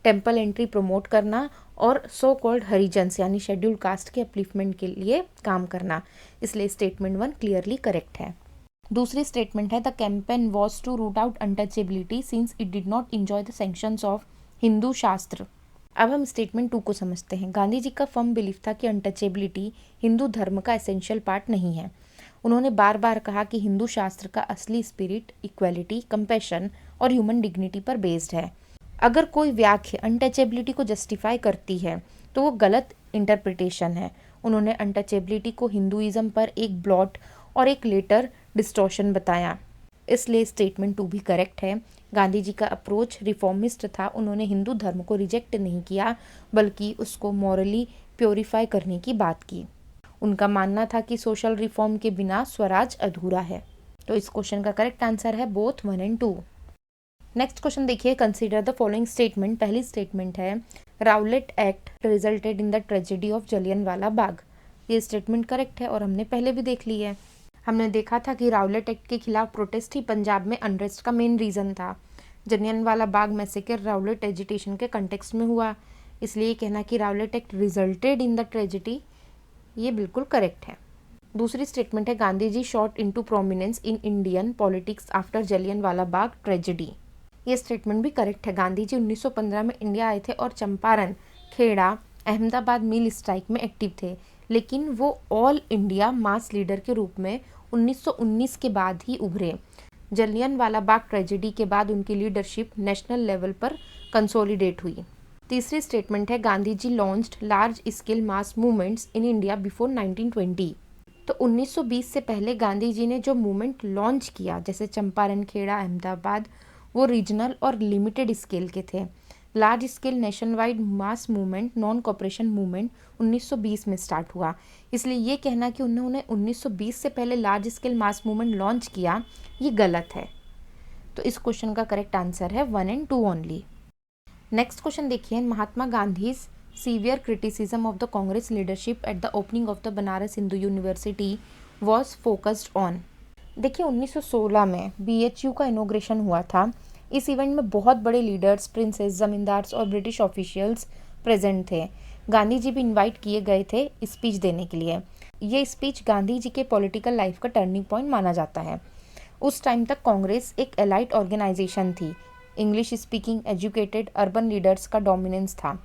टेम्पल एंट्री प्रमोट करना और सो कॉल्ड हरिजन्स यानी शेड्यूल कास्ट के अपलिफ्टमेंट के लिए काम करना। इसलिए स्टेटमेंट 1 क्लियरली करेक्ट है। दूसरी स्टेटमेंट है the campaign was to root out untouchability since it did not enjoy the sanctions of Hindu shastra. अब हम स्टेटमेंट 2 को समझते हैं। गांधी जी का फर्म बिलीफ था कि अनटचेबिलिटी हिंदू धर्म का एसेंशियल पार्ट नहीं है। उन्होंने बार बार कहा कि हिंदू शास्त्र का असली स्पिरिट इक्वालिटी, कंपैशन और ह्यूमन डिग्निटी पर बेस्ड है। अगर कोई व्याख्या अनटचेबिलिटी को जस्टिफाई करती है तो वो गलत इंटरप्रिटेशन है। उन्होंने अनटचेबिलिटी को हिंदुइज्म पर एक ब्लॉट और एक लेटर डिस्टॉर्शन बताया, इसलिए स्टेटमेंट 2 भी करेक्ट है। गांधी जी का अप्रोच रिफॉर्मिस्ट था। उन्होंने हिंदू धर्म को रिजेक्ट नहीं किया बल्कि उसको मॉरली प्योरीफाई करने की बात की। उनका मानना था कि सोशल रिफॉर्म के बिना स्वराज अधूरा है। तो इस क्वेश्चन का करेक्ट आंसर है बोथ 1 और 2। नेक्स्ट क्वेश्चन देखिए, कंसीडर द फॉलोइंग स्टेटमेंट। पहली स्टेटमेंट है Rowlatt act resulted in the tragedy of Jallianwala Bagh. ये स्टेटमेंट करेक्ट है और हमने पहले भी देख ली है। हमने देखा था कि राउलेट एक्ट के खिलाफ प्रोटेस्ट ही पंजाब में अनरेस्ट का मेन रीज़न था। Jallianwala Bagh massacre Rowlatt agitation के कंटेक्स्ट में हुआ, इसलिए कहना कि Rowlatt act resulted in the tragedy ये बिल्कुल करेक्ट है। दूसरी स्टेटमेंट है Gandhi ji shot into prominence in Indian politics after Jallianwala Bagh tragedy. ये स्टेटमेंट भी करेक्ट है। गांधी जी 1915 में इंडिया आए थे और चंपारण, खेड़ा, अहमदाबाद मिल स्ट्राइक में एक्टिव थे, लेकिन वो ऑल इंडिया मास लीडर के रूप में 1919 के बाद ही उभरे। जलियनवाला बाग ट्रेजेडी के बाद उनकी लीडरशिप नेशनल लेवल पर कंसोलिडेट हुई। तीसरी स्टेटमेंट है Gandhi ji launched large scale mass movements in India before 1920। तो 1920 से पहले गांधी जी ने जो मूवमेंट लॉन्च किया, जैसे चंपारण, खेड़ा, अहमदाबाद, वो रीजनल और लिमिटेड स्केल के थे। Large scale nation wide mass movement, non cooperation movement 1920 में स्टार्ट हुआ। इसलिए ये कहना कि उन्होंने 1920 से पहले large scale mass movement launch किया, ये गलत है। तो इस क्वेश्चन का करेक्ट आंसर है 1 और 2 ओनली। नेक्स्ट क्वेश्चन देखिए, Mahatma Gandhi severe criticism of the Congress leadership at the opening of the Banaras Hindu university was focused on. देखिए 1916 में बीएचयू का इनॉग्रेशन हुआ था। इस इवेंट में बहुत बड़े लीडर्स, प्रिंसेस, जमींदार्स और ब्रिटिश ऑफिशियल्स प्रेजेंट थे। गांधी जी भी इनवाइट किए गए थे स्पीच देने के लिए। ये स्पीच गांधी जी के पॉलिटिकल लाइफ का टर्निंग पॉइंट माना जाता है। उस टाइम तक कांग्रेस एक एलाइट ऑर्गेनाइजेशन थी। English speaking educated urban leaders का डोमिनेंस था।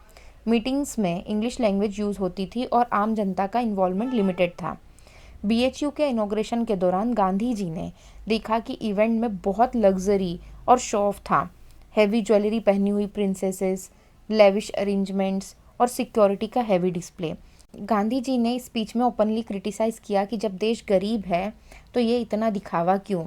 मीटिंग्स में इंग्लिश लैंग्वेज यूज़ होती थी और आम जनता का इन्वॉल्वमेंट लिमिटेड था। बीएचयू के इनॉग्रेशन के दौरान गांधी जी ने देखा कि इवेंट में बहुत लग्जरी और शो ऑफ था। हैवी ज्वेलरी पहनी हुई प्रिंसेसेस, लेविश अरेंजमेंट्स और सिक्योरिटी का हैवी डिस्प्ले। गांधी जी ने स्पीच में ओपनली क्रिटिसाइज़ किया कि जब देश गरीब है तो ये इतना दिखावा क्यों।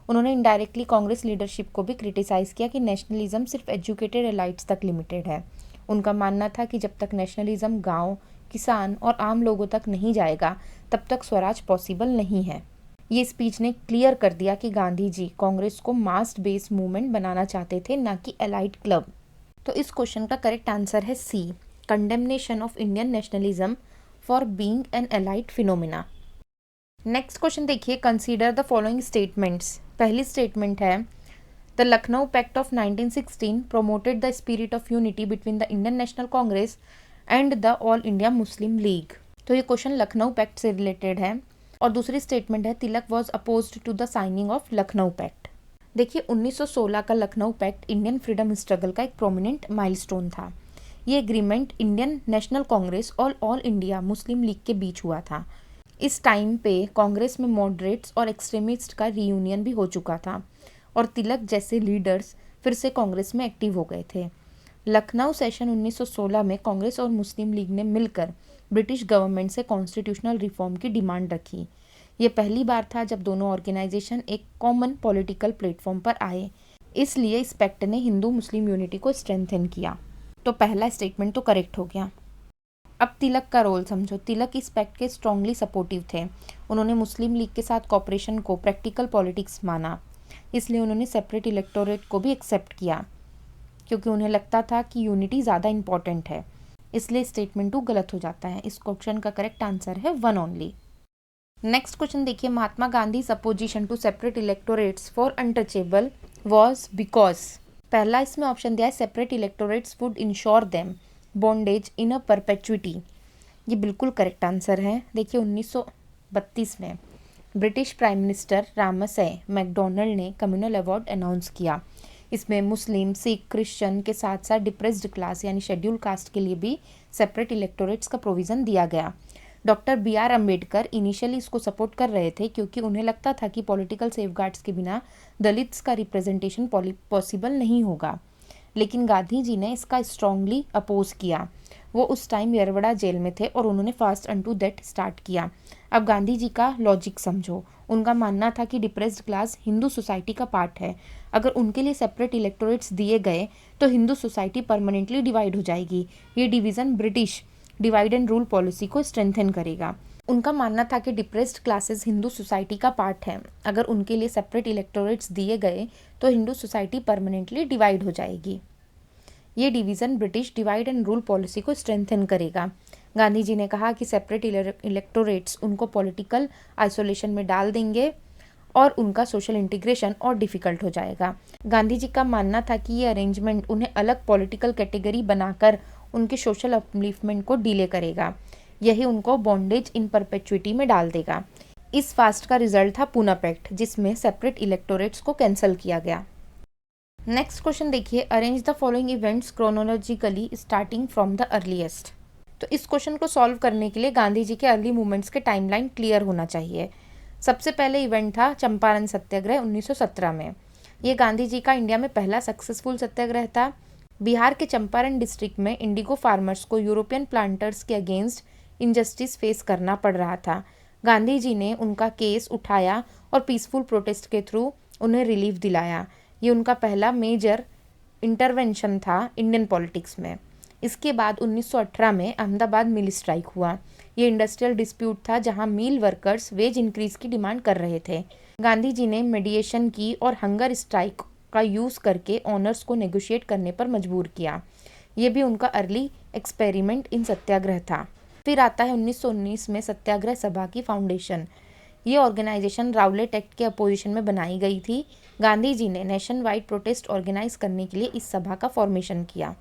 उन्होंने इनडायरेक्टली कांग्रेस लीडरशिप को भी क्रिटिसाइज़ किया कि नेशनलिज्म सिर्फ एजुकेटेड एलाइट्स तक लिमिटेड है। उनका मानना था कि जब तक नेशनलिज्म गांव, किसान और आम लोगों तक नहीं जाएगा तब तक स्वराज पॉसिबल नहीं है। ये स्पीच ने क्लियर कर दिया कि गांधी जी कांग्रेस को मास बेस्ड मूवमेंट बनाना चाहते थे, ना कि एलाइट क्लब। तो इस क्वेश्चन का करेक्ट आंसर है C, condemnation of Indian nationalism for being an elite phenomena. Next question देखिए, कंसीडर द फॉलोइंग स्टेटमेंट्स। पहली स्टेटमेंट है the Lucknow pact of 1916 promoted the spirit of unity between the Indian National Congress and the All India Muslim League। तो ये question Lucknow pact से related है। और दूसरी statement है Tilak was opposed to the signing of Lucknow pact. देखिए 1916 का Lucknow pact Indian freedom struggle का एक प्रोमिनेंट माइलस्टोन था। ये एग्रीमेंट इंडियन नेशनल कांग्रेस और ऑल इंडिया मुस्लिम लीग के बीच हुआ था। इस टाइम पे कांग्रेस में मॉडरेट्स और एक्सट्रीमिस्ट का रीयूनियन भी हो चुका था और तिलक जैसे लीडर्स फिर से कांग्रेस में एक्टिव हो गए थे। लखनऊ सेशन 1916 में कांग्रेस और मुस्लिम लीग ने मिलकर ब्रिटिश गवर्नमेंट से कॉन्स्टिट्यूशनल रिफॉर्म की डिमांड रखी। ये पहली बार था जब दोनों ऑर्गेनाइजेशन एक कॉमन पॉलिटिकल प्लेटफॉर्म पर आए, इसलिए इस पैक्ट ने हिंदू मुस्लिम यूनिटी को स्ट्रेंथन किया। तो पहला स्टेटमेंट तो करेक्ट हो गया। अब तिलक का रोल समझो। तिलक इस पैक्ट के स्ट्रांगली सपोर्टिव थे। उन्होंने मुस्लिम लीग के साथ कॉपरेशन को प्रैक्टिकल पॉलिटिक्स माना, इसलिए उन्होंने सेपरेट इलेक्टोरेट को भी एक्सेप्ट किया क्योंकि उन्हें लगता था कि यूनिटी ज़्यादा इंपॉर्टेंट है। इसलिए स्टेटमेंट 2 गलत हो जाता है। इस क्वेश्चन का करेक्ट आंसर है 1 ओनली। नेक्स्ट क्वेश्चन देखिए, Mahatma Gandhi opposition to separate electorates for untouchable was because. पहला इसमें ऑप्शन दिया है separate electorates would ensure them bondage in a perpetuity. ये बिल्कुल करेक्ट आंसर है। देखिए 1932 में British prime minister Ramsay MacDonald ने कम्युनल अवार्ड अनाउंस किया। इसमें मुस्लिम, सिख, क्रिश्चियन के साथ साथ डिप्रेस्ड क्लास यानी शेड्यूल कास्ट के लिए भी सेपरेट इलेक्टोरेट्स का प्रोविज़न दिया गया। डॉक्टर BR अम्बेडकर इनिशियली इसको सपोर्ट कर रहे थे क्योंकि उन्हें लगता था कि पॉलिटिकल सेफगार्ड्स के बिना दलित्स का रिप्रेजेंटेशन पॉसिबल नहीं होगा, लेकिन गांधी जी ने इसका स्ट्रांगली अपोज किया। वो उस टाइम यरवड़ा जेल में थे और उन्होंने फास्ट अनटू दैट स्टार्ट किया। अब गांधी जी का लॉजिक समझो। उनका मानना था कि डिप्रेस्ड क्लास हिंदू सोसाइटी का पार्ट है। अगर उनके लिए सेपरेट इलेक्टोरेट्स दिए गए तो हिंदू सोसाइटी परमानेंटली डिवाइड हो जाएगी। ये division British divide and rule policy को स्ट्रेंथन करेगा। उनका मानना था कि डिप्रेस्ड क्लासेस हिंदू सोसाइटी का पार्ट है। अगर उनके लिए सेपरेट इलेक्टोरेट्स दिए गए तो हिंदू सोसाइटी परमानेंटली डिवाइड हो जाएगी। ये division British divide and rule policy को स्ट्रेंथन करेगा। गांधी जी ने कहा कि सेपरेट इलेक्टोरेट्स उनको पॉलिटिकल आइसोलेशन में डाल देंगे और उनका सोशल इंटीग्रेशन और डिफ़िकल्ट हो जाएगा। गांधी जी का मानना था कि ये अरेंजमेंट उन्हें अलग पॉलिटिकल कैटेगरी बनाकर उनके सोशल अपलिफ्टमेंट को डिले करेगा। यही उनको बॉन्डेज इन परपेचुइटी में डाल देगा। इस फास्ट का रिजल्ट था पूना पैक्ट, जिसमें सेपरेट इलेक्टोरेट्स को कैंसिल किया गया। नेक्स्ट क्वेश्चन देखिए, arrange the following events chronologically starting from the earliest. तो इस क्वेश्चन को सॉल्व करने के लिए गांधी जी के अर्ली मूवमेंट्स के टाइमलाइन क्लियर होना चाहिए। सबसे पहले इवेंट था चंपारण सत्याग्रह 1917 में। ये गांधी जी का इंडिया में पहला सक्सेसफुल सत्याग्रह था। बिहार के चंपारण डिस्ट्रिक्ट में इंडिगो फार्मर्स को यूरोपियन प्लांटर्स के अगेंस्ट इनजस्टिस फेस करना पड़ रहा था। गांधी जी ने उनका केस उठाया और पीसफुल प्रोटेस्ट के थ्रू उन्हें रिलीफ दिलाया। ये उनका पहला मेजर इंटरवेंशन था इंडियन पॉलिटिक्स में। इसके बाद 1918 में अहमदाबाद मिल स्ट्राइक हुआ। ये इंडस्ट्रियल डिस्प्यूट था जहां मिल वर्कर्स वेज इंक्रीज की डिमांड कर रहे थे। गांधी जी ने मीडिएशन की और हंगर स्ट्राइक का यूज़ करके ऑनर्स को नेगोशिएट करने पर मजबूर किया। ये भी उनका अर्ली एक्सपेरिमेंट इन सत्याग्रह था। फिर आता है 1919 में सत्याग्रह सभा की फाउंडेशन। ये ऑर्गेनाइजेशन राउलेट एक्ट के अपोजिशन में बनाई गई थी। गांधी जी ने नेशन वाइड प्रोटेस्ट ऑर्गेनाइज करने के लिए इस सभा का फॉर्मेशन किया।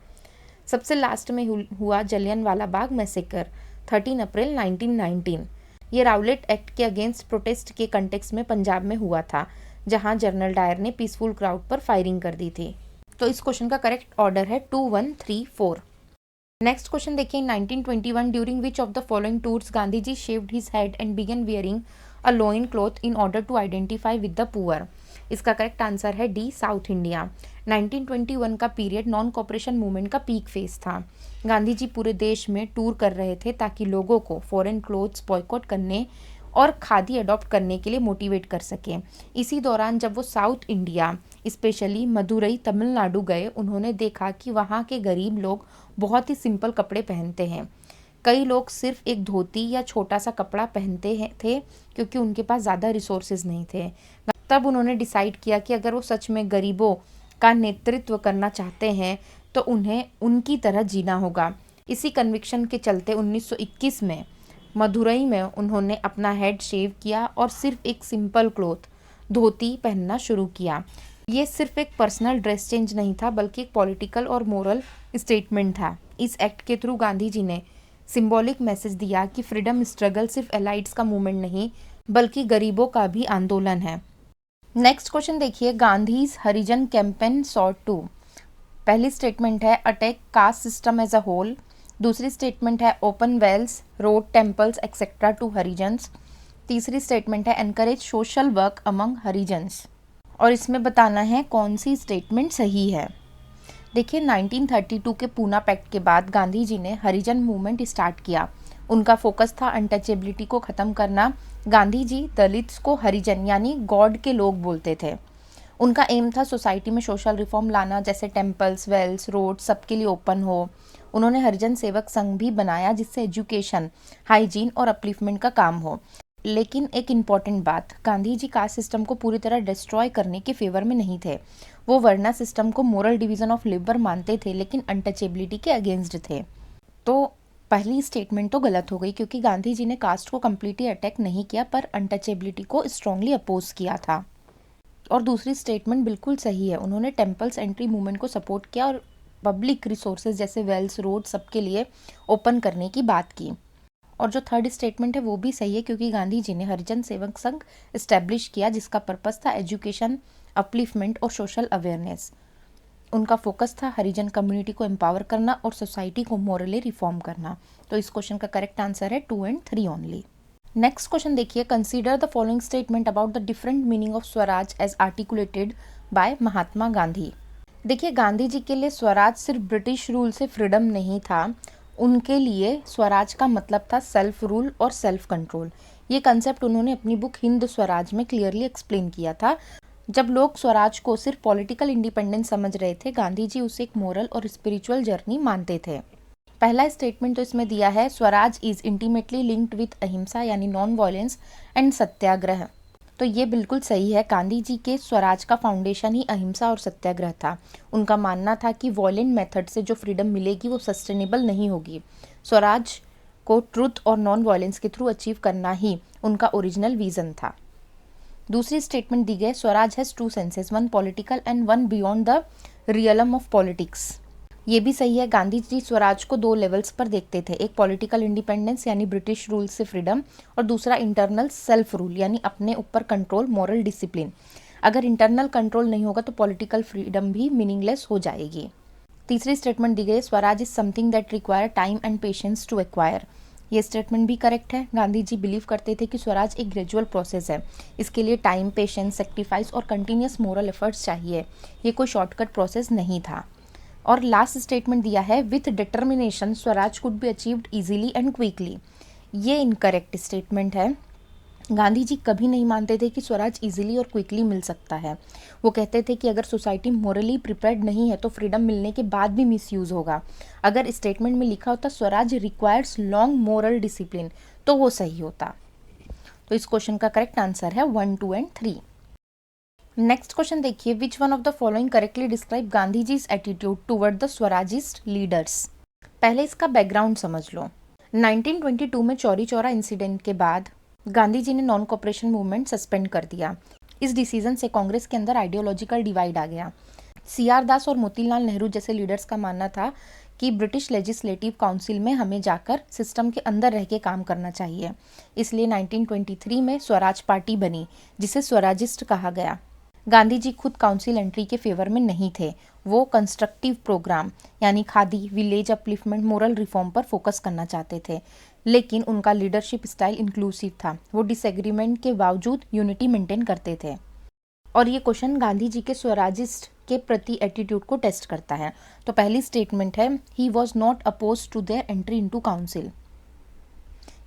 सबसे लास्ट में हुआ जलियांवाला बाग मैसेकर 13 अप्रैल 1919। ये राउलेट एक्ट के अगेंस्ट प्रोटेस्ट के कंटेक्स्ट में पंजाब में हुआ था, जहां जनरल डायर ने पीसफुल क्राउड पर फायरिंग कर दी थी। तो इस क्वेश्चन का करेक्ट ऑर्डर है 2, 1, 3, 4। नेक्स्ट क्वेश्चन देखिए, 1921 during which of the following tours Gandhi ji shaved his head and began wearing a loin cloth in order to identify with the poor. इसका करेक्ट आंसर है डी, साउथ इंडिया। 1921 का period non cooperation movement का peak phase था। गांधी जी पूरे देश में tour कर रहे थे ताकि लोगों को फॉरेन क्लोथ्स बॉयकॉट करने और खादी अडॉप्ट करने के लिए मोटिवेट कर सकें। इसी दौरान जब वो south India specially Madurai Tamil Nadu गए, उन्होंने देखा कि वहाँ के गरीब लोग बहुत ही सिंपल कपड़े पहनते हैं। कई लोग सिर्फ एक धोती या छोटा सा कपड़ा पहनते थे क्योंकि उनके पास ज़्यादा रिसोर्सेज नहीं थे। तब उन्होंने डिसाइड किया कि अगर वो सच में गरीबों का नेतृत्व करना चाहते हैं तो उन्हें उनकी तरह जीना होगा। इसी कन्विक्शन के चलते 1921 में मदुरई में उन्होंने अपना हेड शेव किया और सिर्फ एक सिंपल क्लॉथ धोती पहनना शुरू किया। ये सिर्फ एक पर्सनल ड्रेस चेंज नहीं था, बल्कि एक पॉलिटिकल और मोरल स्टेटमेंट था। इस एक्ट के थ्रू गांधी जी ने सिंबॉलिक मैसेज दिया कि फ्रीडम स्ट्रगल सिर्फ एलाइट्स का मूवमेंट नहीं, बल्कि गरीबों का भी आंदोलन है। नेक्स्ट क्वेश्चन देखिए, Gandhi's Harijan campaign sought to. पहली स्टेटमेंट है attack caste system as a whole. दूसरी स्टेटमेंट है open wells, road, temples etcetera to Harijans. तीसरी स्टेटमेंट है encourage social work among Harijans. और इसमें बताना है कौन सी स्टेटमेंट सही है। देखिए, 1932 के पूना पैक्ट के बाद गांधी जी ने हरिजन मूवमेंट स्टार्ट किया। उनका फोकस था अनटचेबिलिटी को ख़त्म करना। गांधी जी दलित्स को हरिजन यानी गॉड के लोग बोलते थे। उनका एम था सोसाइटी में सोशल रिफॉर्म लाना, जैसे टेम्पल्स, वेल्स, रोड सबके लिए ओपन हो। उन्होंने हरिजन सेवक संघ भी बनाया जिससे एजुकेशन, हाइजीन और अपलिफ्टमेंट का काम हो। लेकिन एक इम्पॉर्टेंट बात, गांधी जी कास्ट सिस्टम को पूरी तरह डिस्ट्रॉय करने के फेवर में नहीं थे। वो वर्ना सिस्टम को मोरल डिवीजन ऑफ लेबर मानते थे, लेकिन अनटचेबिलिटी के अगेंस्ट थे। तो पहली स्टेटमेंट तो गलत हो गई, क्योंकि गांधी जी ने कास्ट को कम्प्लीटली अटैक नहीं किया, पर अनटचेबिलिटी को स्ट्रांगली अपोज किया था। और दूसरी स्टेटमेंट बिल्कुल सही है, उन्होंने टेम्पल्स एंट्री मूवमेंट को सपोर्ट किया और पब्लिक रिसोर्सेज जैसे वेल्स, रोड सबके लिए ओपन करने की बात की। और जो थर्ड स्टेटमेंट है वो भी सही है, क्योंकि गांधी जी ने हरिजन सेवक संघ इस्टेब्लिश किया जिसका पर्पस था एजुकेशन, अपलिफ्टमेंट और सोशल अवेयरनेस। उनका फोकस था हरिजन कम्युनिटी को एम्पावर करना और सोसाइटी को मोरली रिफॉर्म करना। तो इस क्वेश्चन का करेक्ट आंसर है 2 and 3 ओनली। नेक्स्ट क्वेश्चन देखिए, consider the following statement about the different meaning of swaraj as articulated by Mahatma Gandhi. देखिए, गांधी जी के लिए स्वराज सिर्फ ब्रिटिश रूल से फ्रीडम नहीं था, उनके लिए स्वराज का मतलब था सेल्फ रूल और सेल्फ कंट्रोल। ये कंसेप्ट उन्होंने अपनी बुक हिंद स्वराज में क्लियरली एक्सप्लेन किया था। जब लोग स्वराज को सिर्फ पॉलिटिकल इंडिपेंडेंस समझ रहे थे, गांधी जी उसे एक मोरल और स्पिरिचुअल जर्नी मानते थे। पहला स्टेटमेंट तो इसमें दिया है, Swaraj is intimately linked with अहिंसा यानी नॉन वायलेंस एंड सत्याग्रह। तो ये बिल्कुल सही है। गांधी जी के स्वराज का फाउंडेशन ही अहिंसा और सत्याग्रह था। उनका मानना था कि वॉयलेंट मेथड से जो फ्रीडम मिलेगी वो सस्टेनेबल नहीं होगी। स्वराज को ट्रुथ और नॉन वायलेंस के थ्रू अचीव करना ही उनका ओरिजिनल विजन था। दूसरी स्टेटमेंट दी गई, swaraj has two senses, one political and one beyond the realm of politics. ये भी सही है। गांधी जी स्वराज को 2 लेवल्स पर देखते थे, एक पॉलिटिकल इंडिपेंडेंस यानी ब्रिटिश रूल से फ्रीडम, और दूसरा इंटरनल सेल्फ रूल यानी अपने ऊपर कंट्रोल, मॉरल डिसिप्लिन। अगर इंटरनल कंट्रोल नहीं होगा तो पॉलिटिकल फ्रीडम भी मीनिंगलेस हो जाएगी। तीसरी स्टेटमेंट दी गई, swaraj is something that require time and patience to acquire. ये स्टेटमेंट भी करेक्ट है। गांधी जी बिलीव करते थे कि स्वराज एक ग्रेजुअल प्रोसेस है, इसके लिए टाइम, पेशेंस, सेक्रीफाइस और कंटिन्यूस मोरल एफर्ट्स चाहिए। ये कोई शॉर्टकट प्रोसेस नहीं था। और लास्ट स्टेटमेंट दिया है, with determination Swaraj could be achieved easily and quickly. ये इनकरेक्ट स्टेटमेंट है। गांधी जी कभी नहीं मानते थे कि स्वराज इजीली और क्विकली मिल सकता है। वो कहते थे कि अगर सोसाइटी मोरली प्रिपेयर्ड नहीं है तो फ्रीडम मिलने के बाद भी मिसयूज होगा। अगर स्टेटमेंट में लिखा होता Swaraj requires long moral discipline तो वो सही होता। तो इस क्वेश्चन का करेक्ट आंसर है 1, 2 and 3। नेक्स्ट क्वेश्चन देखिए, which one of the following correctly describe Gandhi ji's attitude toward the Swarajist leaders. पहले इसका बैकग्राउंड समझ लो। 1922 में चौरी चौरा इंसिडेंट के बाद गांधी जी ने नॉन कॉपरेशन मूवमेंट सस्पेंड कर दिया। इस डिसीजन से कांग्रेस के अंदर आइडियोलॉजिकल डिवाइड आ गया। CR दास और मोतीलाल नेहरू जैसे लीडर्स का मानना था कि ब्रिटिश लेजिस्लेटिव काउंसिल में हमें जाकर सिस्टम के अंदर रह के काम करना चाहिए। इसलिए 1923 में स्वराज पार्टी बनी, जिसे स्वराजिस्ट कहा गया। गांधी जी खुद काउंसिल एंट्री के फेवर में नहीं थे। वो कंस्ट्रक्टिव प्रोग्राम यानी khadi, village upliftment, moral reform पर फोकस करना चाहते थे, लेकिन उनका लीडरशिप स्टाइल इंक्लूसिव था। वो डिसएग्रीमेंट के बावजूद यूनिटी मेंटेन करते थे। और ये क्वेश्चन गांधी जी के स्वराजिस्ट के प्रति एटीट्यूड को टेस्ट करता है। तो पहली स्टेटमेंट है, he was not oppose to their entry into council.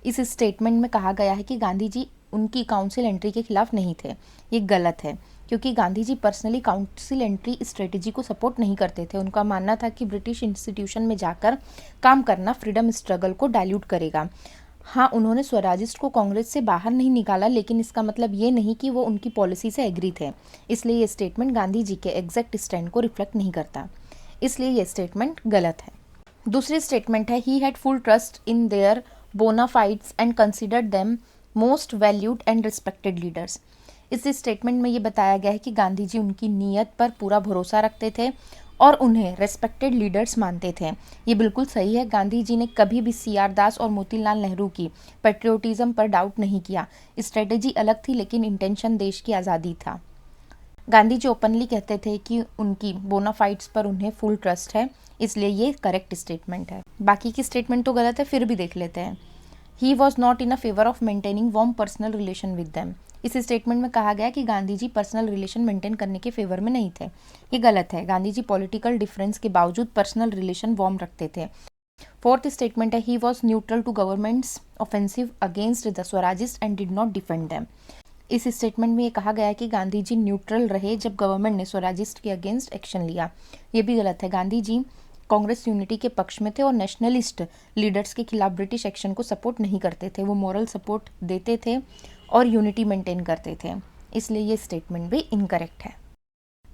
इस स्टेटमेंट में कहा गया है कि गांधी जी उनकी काउंसिल एंट्री के खिलाफ नहीं थे। ये गलत है, क्योंकि गांधी जी पर्सनली काउंसिल एंट्री स्ट्रेटेजी को सपोर्ट नहीं करते थे। उनका मानना था कि ब्रिटिश इंस्टीट्यूशन में जाकर काम करना फ्रीडम स्ट्रगल को डाइल्यूट करेगा। हाँ, उन्होंने स्वराजिस्ट को कांग्रेस से बाहर नहीं निकाला, लेकिन इसका मतलब ये नहीं कि वो उनकी पॉलिसी से एग्री थे। इसलिए ये स्टेटमेंट गांधी जी के एग्जैक्ट स्टैंड को रिफ्लेक्ट नहीं करता, इसलिए ये स्टेटमेंट गलत है। दूसरी स्टेटमेंट है, he had full trust in their bonafides and considered them most valued and respected leaders. इस स्टेटमेंट में ये बताया गया है कि गांधी जी उनकी नीयत पर पूरा भरोसा रखते थे और उन्हें रेस्पेक्टेड लीडर्स मानते थे। ये बिल्कुल सही है। गांधी जी ने कभी भी CR दास और मोतीलाल नेहरू की पेट्रियोटिज्म पर डाउट नहीं किया। स्ट्रेटेजी अलग थी, लेकिन इंटेंशन देश की आज़ादी था। गांधी जी ओपनली कहते थे कि उनकी बोनाफाइड्स पर उन्हें फुल ट्रस्ट है, इसलिए ये करेक्ट स्टेटमेंट है। बाकी की स्टेटमेंट तो गलत है, फिर भी देख लेते हैं। ही was not in a favour of maintaining warm personal relation with them. इस स्टेटमेंट में कहा गया कि गांधी जी पर्सनल रिलेशन मेंटेन करने के फेवर में नहीं थे। ये गलत है। गांधी जी पॉलिटिकल डिफरेंस के बावजूद पर्सनल रिलेशन वार्म रखते थे। फोर्थ स्टेटमेंट है, he was neutral to government's offensive against the Swarajist and did not defend them. इस स्टेटमेंट में ये कहा गया है कि गांधी जी न्यूट्रल रहे जब गवर्नमेंट ने स्वराजिस्ट के अगेंस्ट एक्शन लिया। ये भी गलत है। गांधी जी कांग्रेस यूनिटी के पक्ष में थे और नेशनलिस्ट लीडर्स के खिलाफ ब्रिटिश एक्शन को सपोर्ट नहीं करते थे। वो मॉरल सपोर्ट देते थे और यूनिटी मेंटेन करते थे, इसलिए ये स्टेटमेंट भी इनकरेक्ट है।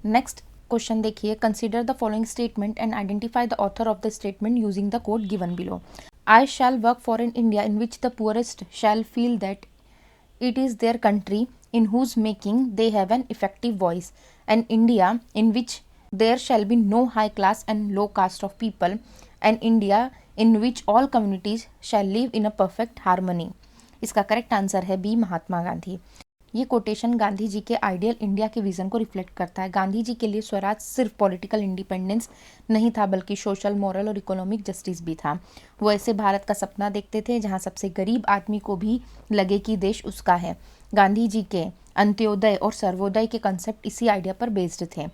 नेक्स्ट क्वेश्चन देखिए, consider the following statement and identify the author of the statement using the code given below. I shall work for an India in which the poorest shall feel that it is their country in whose making they have an effective voice, and India in which there shall be no high class and low caste of people, and India in which all communities shall live in a perfect harmony। इसका correct answer है B, Mahatma Gandhi. ये quotation Gandhi ji के ideal India के vision को reflect करता है। गांधी जी के लिए स्वराज सिर्फ पॉलिटिकल इंडिपेंडेंस नहीं था, बल्कि सोशल, मॉरल और इकोनॉमिक जस्टिस भी था। वो ऐसे भारत का सपना देखते थे जहां सबसे गरीब आदमी को भी लगे कि देश उसका है। गांधी जी के अंत्योदय और सर्वोदय के कंसेप्ट इसी आइडिया पर बेस्ड थे।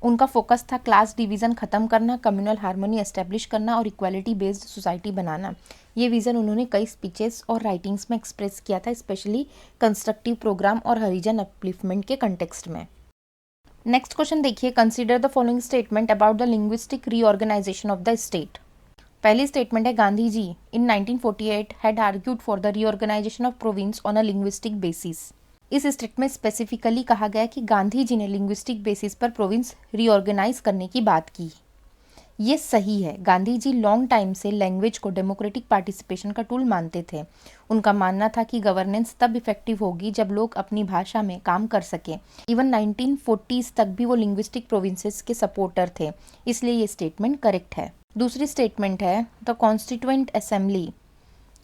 उनका फोकस था क्लास डिवीज़न ख़त्म करना, कम्युनल हार्मनी एस्टेब्लिश करना और इक्वालिटी बेस्ड सोसाइटी बनाना। ये विज़न उन्होंने कई स्पीचेस और राइटिंग्स में एक्सप्रेस किया था, स्पेशली कंस्ट्रक्टिव प्रोग्राम और हरिजन अपलिफ्टमेंट के कंटेक्स्ट में। नेक्स्ट क्वेश्चन देखिए, consider the following statement about the linguistic reorganisation of the state. पहली स्टेटमेंट है, Gandhi ji in 1948 had argued for the reorganisation of province on a linguistic basis. इस state में specifically कहा गया कि गांधी जी ने लिंग्विस्टिक बेसिस पर प्रोविंस रीऑर्गेनाइज करने की बात की। ये सही है। गांधी जी लॉन्ग टाइम से लैंग्वेज को डेमोक्रेटिक पार्टिसिपेशन का टूल मानते थे। उनका मानना था कि गवर्नेंस तब इफेक्टिव होगी जब लोग अपनी भाषा में काम कर सकें। इवन 1940s तक भी वो लिंग्विस्टिक प्रोविंसेस के सपोर्टर थे, इसलिए ये स्टेटमेंट करेक्ट है। दूसरी स्टेटमेंट है, the constituent assembly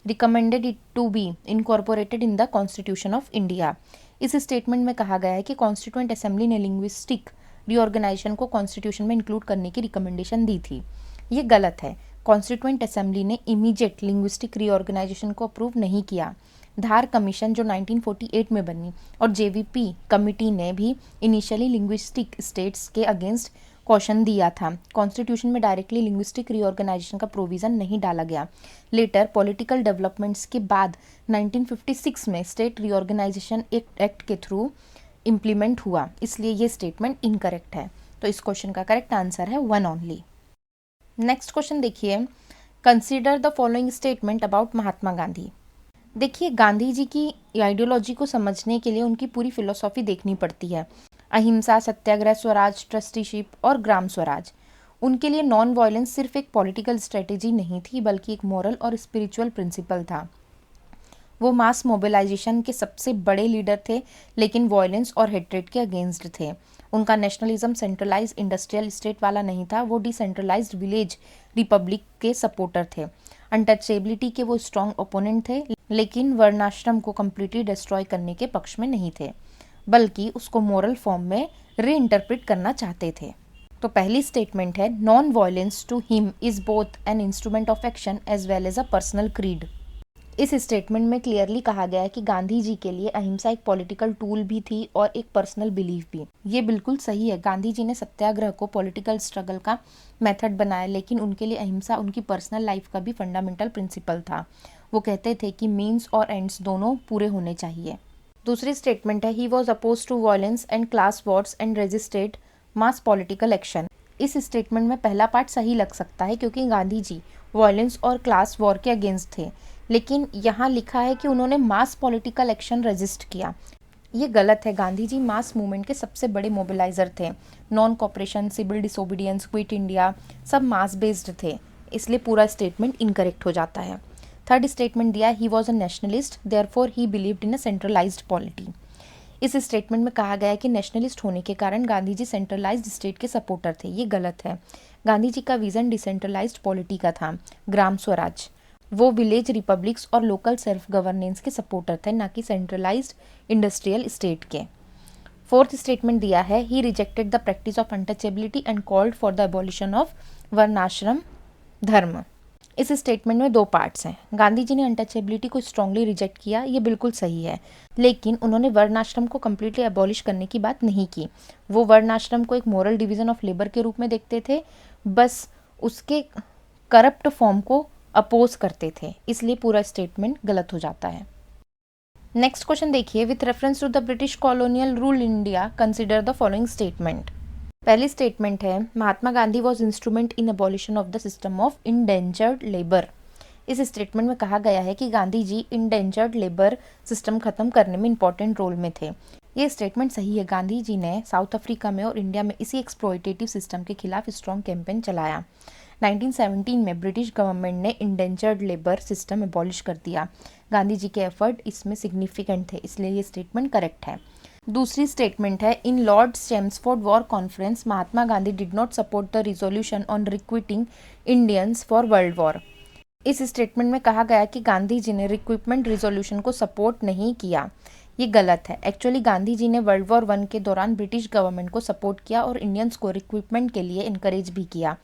recommended it to be incorporated in the Constitution of India। इस स्टेटमेंट में कहा गया है कि कॉन्स्टिट्यूएंट असेंबली ने लिंग्विस्टिक रीऑर्गेनाइजेशन को कॉन्स्टिट्यूशन में इंक्लूड करने की रिकमेंडेशन दी थी। ये गलत है। कॉन्स्टिट्यूएंट असेंबली ने इमीडिएट लिंग्विस्टिक रीऑर्गेनाइजेशन को अप्रूव नहीं किया। धार कमीशन जो 1948 में बनी और जेवीपी कमिटी ने भी इनिशियली लिंग्विस्टिक स्टेट्स के अगेंस्ट क्वेश्चन दिया था। कॉन्स्टिट्यूशन में डायरेक्टली लिंग्विस्टिक रीऑर्गेनाइजेशन का प्रोविज़न नहीं डाला गया। लेटर पॉलिटिकल डेवलपमेंट्स के बाद 1956 में स्टेट रीऑर्गेनाइजेशन एक्ट के थ्रू इम्प्लीमेंट हुआ, इसलिए ये स्टेटमेंट इनकरेक्ट है। तो इस क्वेश्चन का करेक्ट आंसर है 1 ओनली। नेक्स्ट क्वेश्चन देखिए, consider the following statement about Mahatma Gandhi. देखिए, गांधी जी की आइडियोलॉजी को समझने के लिए उनकी पूरी फिलोसॉफी देखनी पड़ती है। अहिंसा, सत्याग्रह, स्वराज, ट्रस्टीशिप और ग्राम स्वराज। उनके लिए नॉन वायलेंस सिर्फ एक पॉलिटिकल स्ट्रेटेजी नहीं थी, बल्कि एक मॉरल और स्पिरिचुअल प्रिंसिपल था। वो मास मोबिलाइजेशन के सबसे बड़े लीडर थे, लेकिन वायलेंस और हेट्रेड के अगेंस्ट थे। उनका नेशनलिज्म सेंट्रलाइज्ड इंडस्ट्रियल स्टेट वाला नहीं था, वो डिसेंट्रलाइज्ड विलेज रिपब्लिक के सपोर्टर थे। अनटचेबिलिटी के वो स्ट्रॉन्ग ओपोनेंट थे, लेकिन वर्णाश्रम को कम्प्लीटली डिस्ट्रॉय करने के पक्ष में नहीं थे, बल्कि उसको मोरल फॉर्म में रीइंटरप्रेट करना चाहते थे। तो पहली स्टेटमेंट है, non violence to him is both an instrument of action as well as a personal creed. इस स्टेटमेंट में क्लियरली कहा गया है कि गांधी जी के लिए अहिंसा एक पॉलिटिकल टूल भी थी और एक पर्सनल बिलीफ भी। ये बिल्कुल सही है, गांधी जी ने सत्याग्रह को पॉलिटिकल स्ट्रगल का मेथड बनाया, लेकिन उनके लिए अहिंसा उनकी पर्सनल लाइफ का भी फंडामेंटल प्रिंसिपल था। वो कहते थे कि मीन्स और एंड्स दोनों पूरे होने चाहिए। दूसरी स्टेटमेंट है, he was oppose to violence and class wars and resisted mass political action. इस स्टेटमेंट में पहला पार्ट सही लग सकता है, क्योंकि गांधी जी वायलेंस और क्लास वॉर के अगेंस्ट थे, लेकिन यहाँ लिखा है कि उन्होंने मास पॉलिटिकल एक्शन रेजिस्ट किया। ये गलत है। गांधी जी मास मूवमेंट के सबसे बड़े मोबिलाइजर थे। Non cooperation, civil disobedience, quit India सब मास बेस्ड थे, इसलिए पूरा स्टेटमेंट इनकरेक्ट हो जाता है। थर्ड स्टेटमेंट दिया, he was a nationalist, therefore he believed in a centralised polity. इस स्टेटमेंट में कहा गया है कि नेशनलिस्ट होने के कारण गांधी जी सेंट्रलाइज्ड स्टेट के सपोर्टर थे। ये गलत है। गांधी जी का विजन डिसेंट्रलाइज्ड पॉलिटी का था, ग्राम स्वराज। वो विलेज रिपब्लिक्स और लोकल सेल्फ गवर्नेंस के सपोर्टर थे, ना कि सेंट्रलाइज्ड इंडस्ट्रियल स्टेट के। फोर्थ स्टेटमेंट दिया है, he rejected the practice of untouchability and called for the abolition of varnashrama dharma. इस स्टेटमेंट में दो पार्ट्स हैं। गांधी जी ने अनटचेबिलिटी को स्ट्रांगली रिजेक्ट किया, ये बिल्कुल सही है, लेकिन उन्होंने वर्णाश्रम को कम्प्लीटली एबॉलिश करने की बात नहीं की। वो वर्णाश्रम को एक मोरल डिवीजन ऑफ लेबर के रूप में देखते थे, बस उसके करप्ट फॉर्म को अपोज करते थे, इसलिए पूरा स्टेटमेंट गलत हो जाता है। नेक्स्ट क्वेश्चन देखिए, with reference to the British colonial rule in India consider the following statement. पहली स्टेटमेंट है, Mahatma Gandhi was instrument in abolition of the system of indentured labour. इस स्टेटमेंट में कहा गया है कि Gandhi ji indentured labour system खत्म करने में इंपॉर्टेंट रोल में थे। ये स्टेटमेंट सही है। गांधी जी ने साउथ अफ्रीका में और इंडिया में इसी एक्सप्लॉयटेटिव सिस्टम के खिलाफ स्ट्रॉन्ग कैंपेन चलाया। 1917 में ब्रिटिश गवर्नमेंट ने इंडेंजर्ड लेबर सिस्टम एबॉलिश कर दिया। गांधी जी के एफर्ट इसमें सिग्निफिकेंट थे, इसलिए ये स्टेटमेंट करेक्ट है। दूसरी स्टेटमेंट है, in lord Chelmsford war conference Mahatma Gandhi did not support the resolution on recruiting Indians for world war. इस स्टेटमेंट में कहा गया कि गांधी जी ने रिक्रूटमेंट रिजोल्यूशन को सपोर्ट नहीं किया। ये गलत है। एक्चुअली गांधी जी ने वर्ल्ड वॉर 1 के दौरान ब्रिटिश गवर्नमेंट को सपोर्ट किया और इंडियंस को रिक्रूटमेंट के लिए इनकरेज भी किया।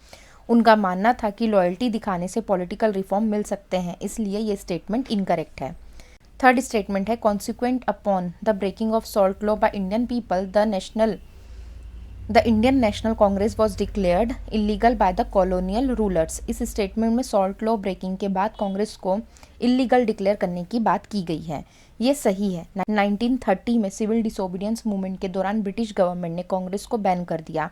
उनका मानना था कि लॉयल्टी दिखाने से पॉलिटिकल रिफॉर्म मिल सकते हैं, इसलिए ये स्टेटमेंट इनकरेक्ट है। थर्ड स्टेटमेंट है, consequent upon the breaking of salt law by Indian people the Indian National Congress was declared illegal by the colonial rulers. इस स्टेटमेंट में सॉल्ट लॉ ब्रेकिंग के बाद कांग्रेस को इलीगल डिक्लेयर करने की बात की गई है। ये सही है। 1930 में सिविल डिसोबीडियंस मूवमेंट के दौरान ब्रिटिश गवर्नमेंट ने कांग्रेस को बैन कर दिया,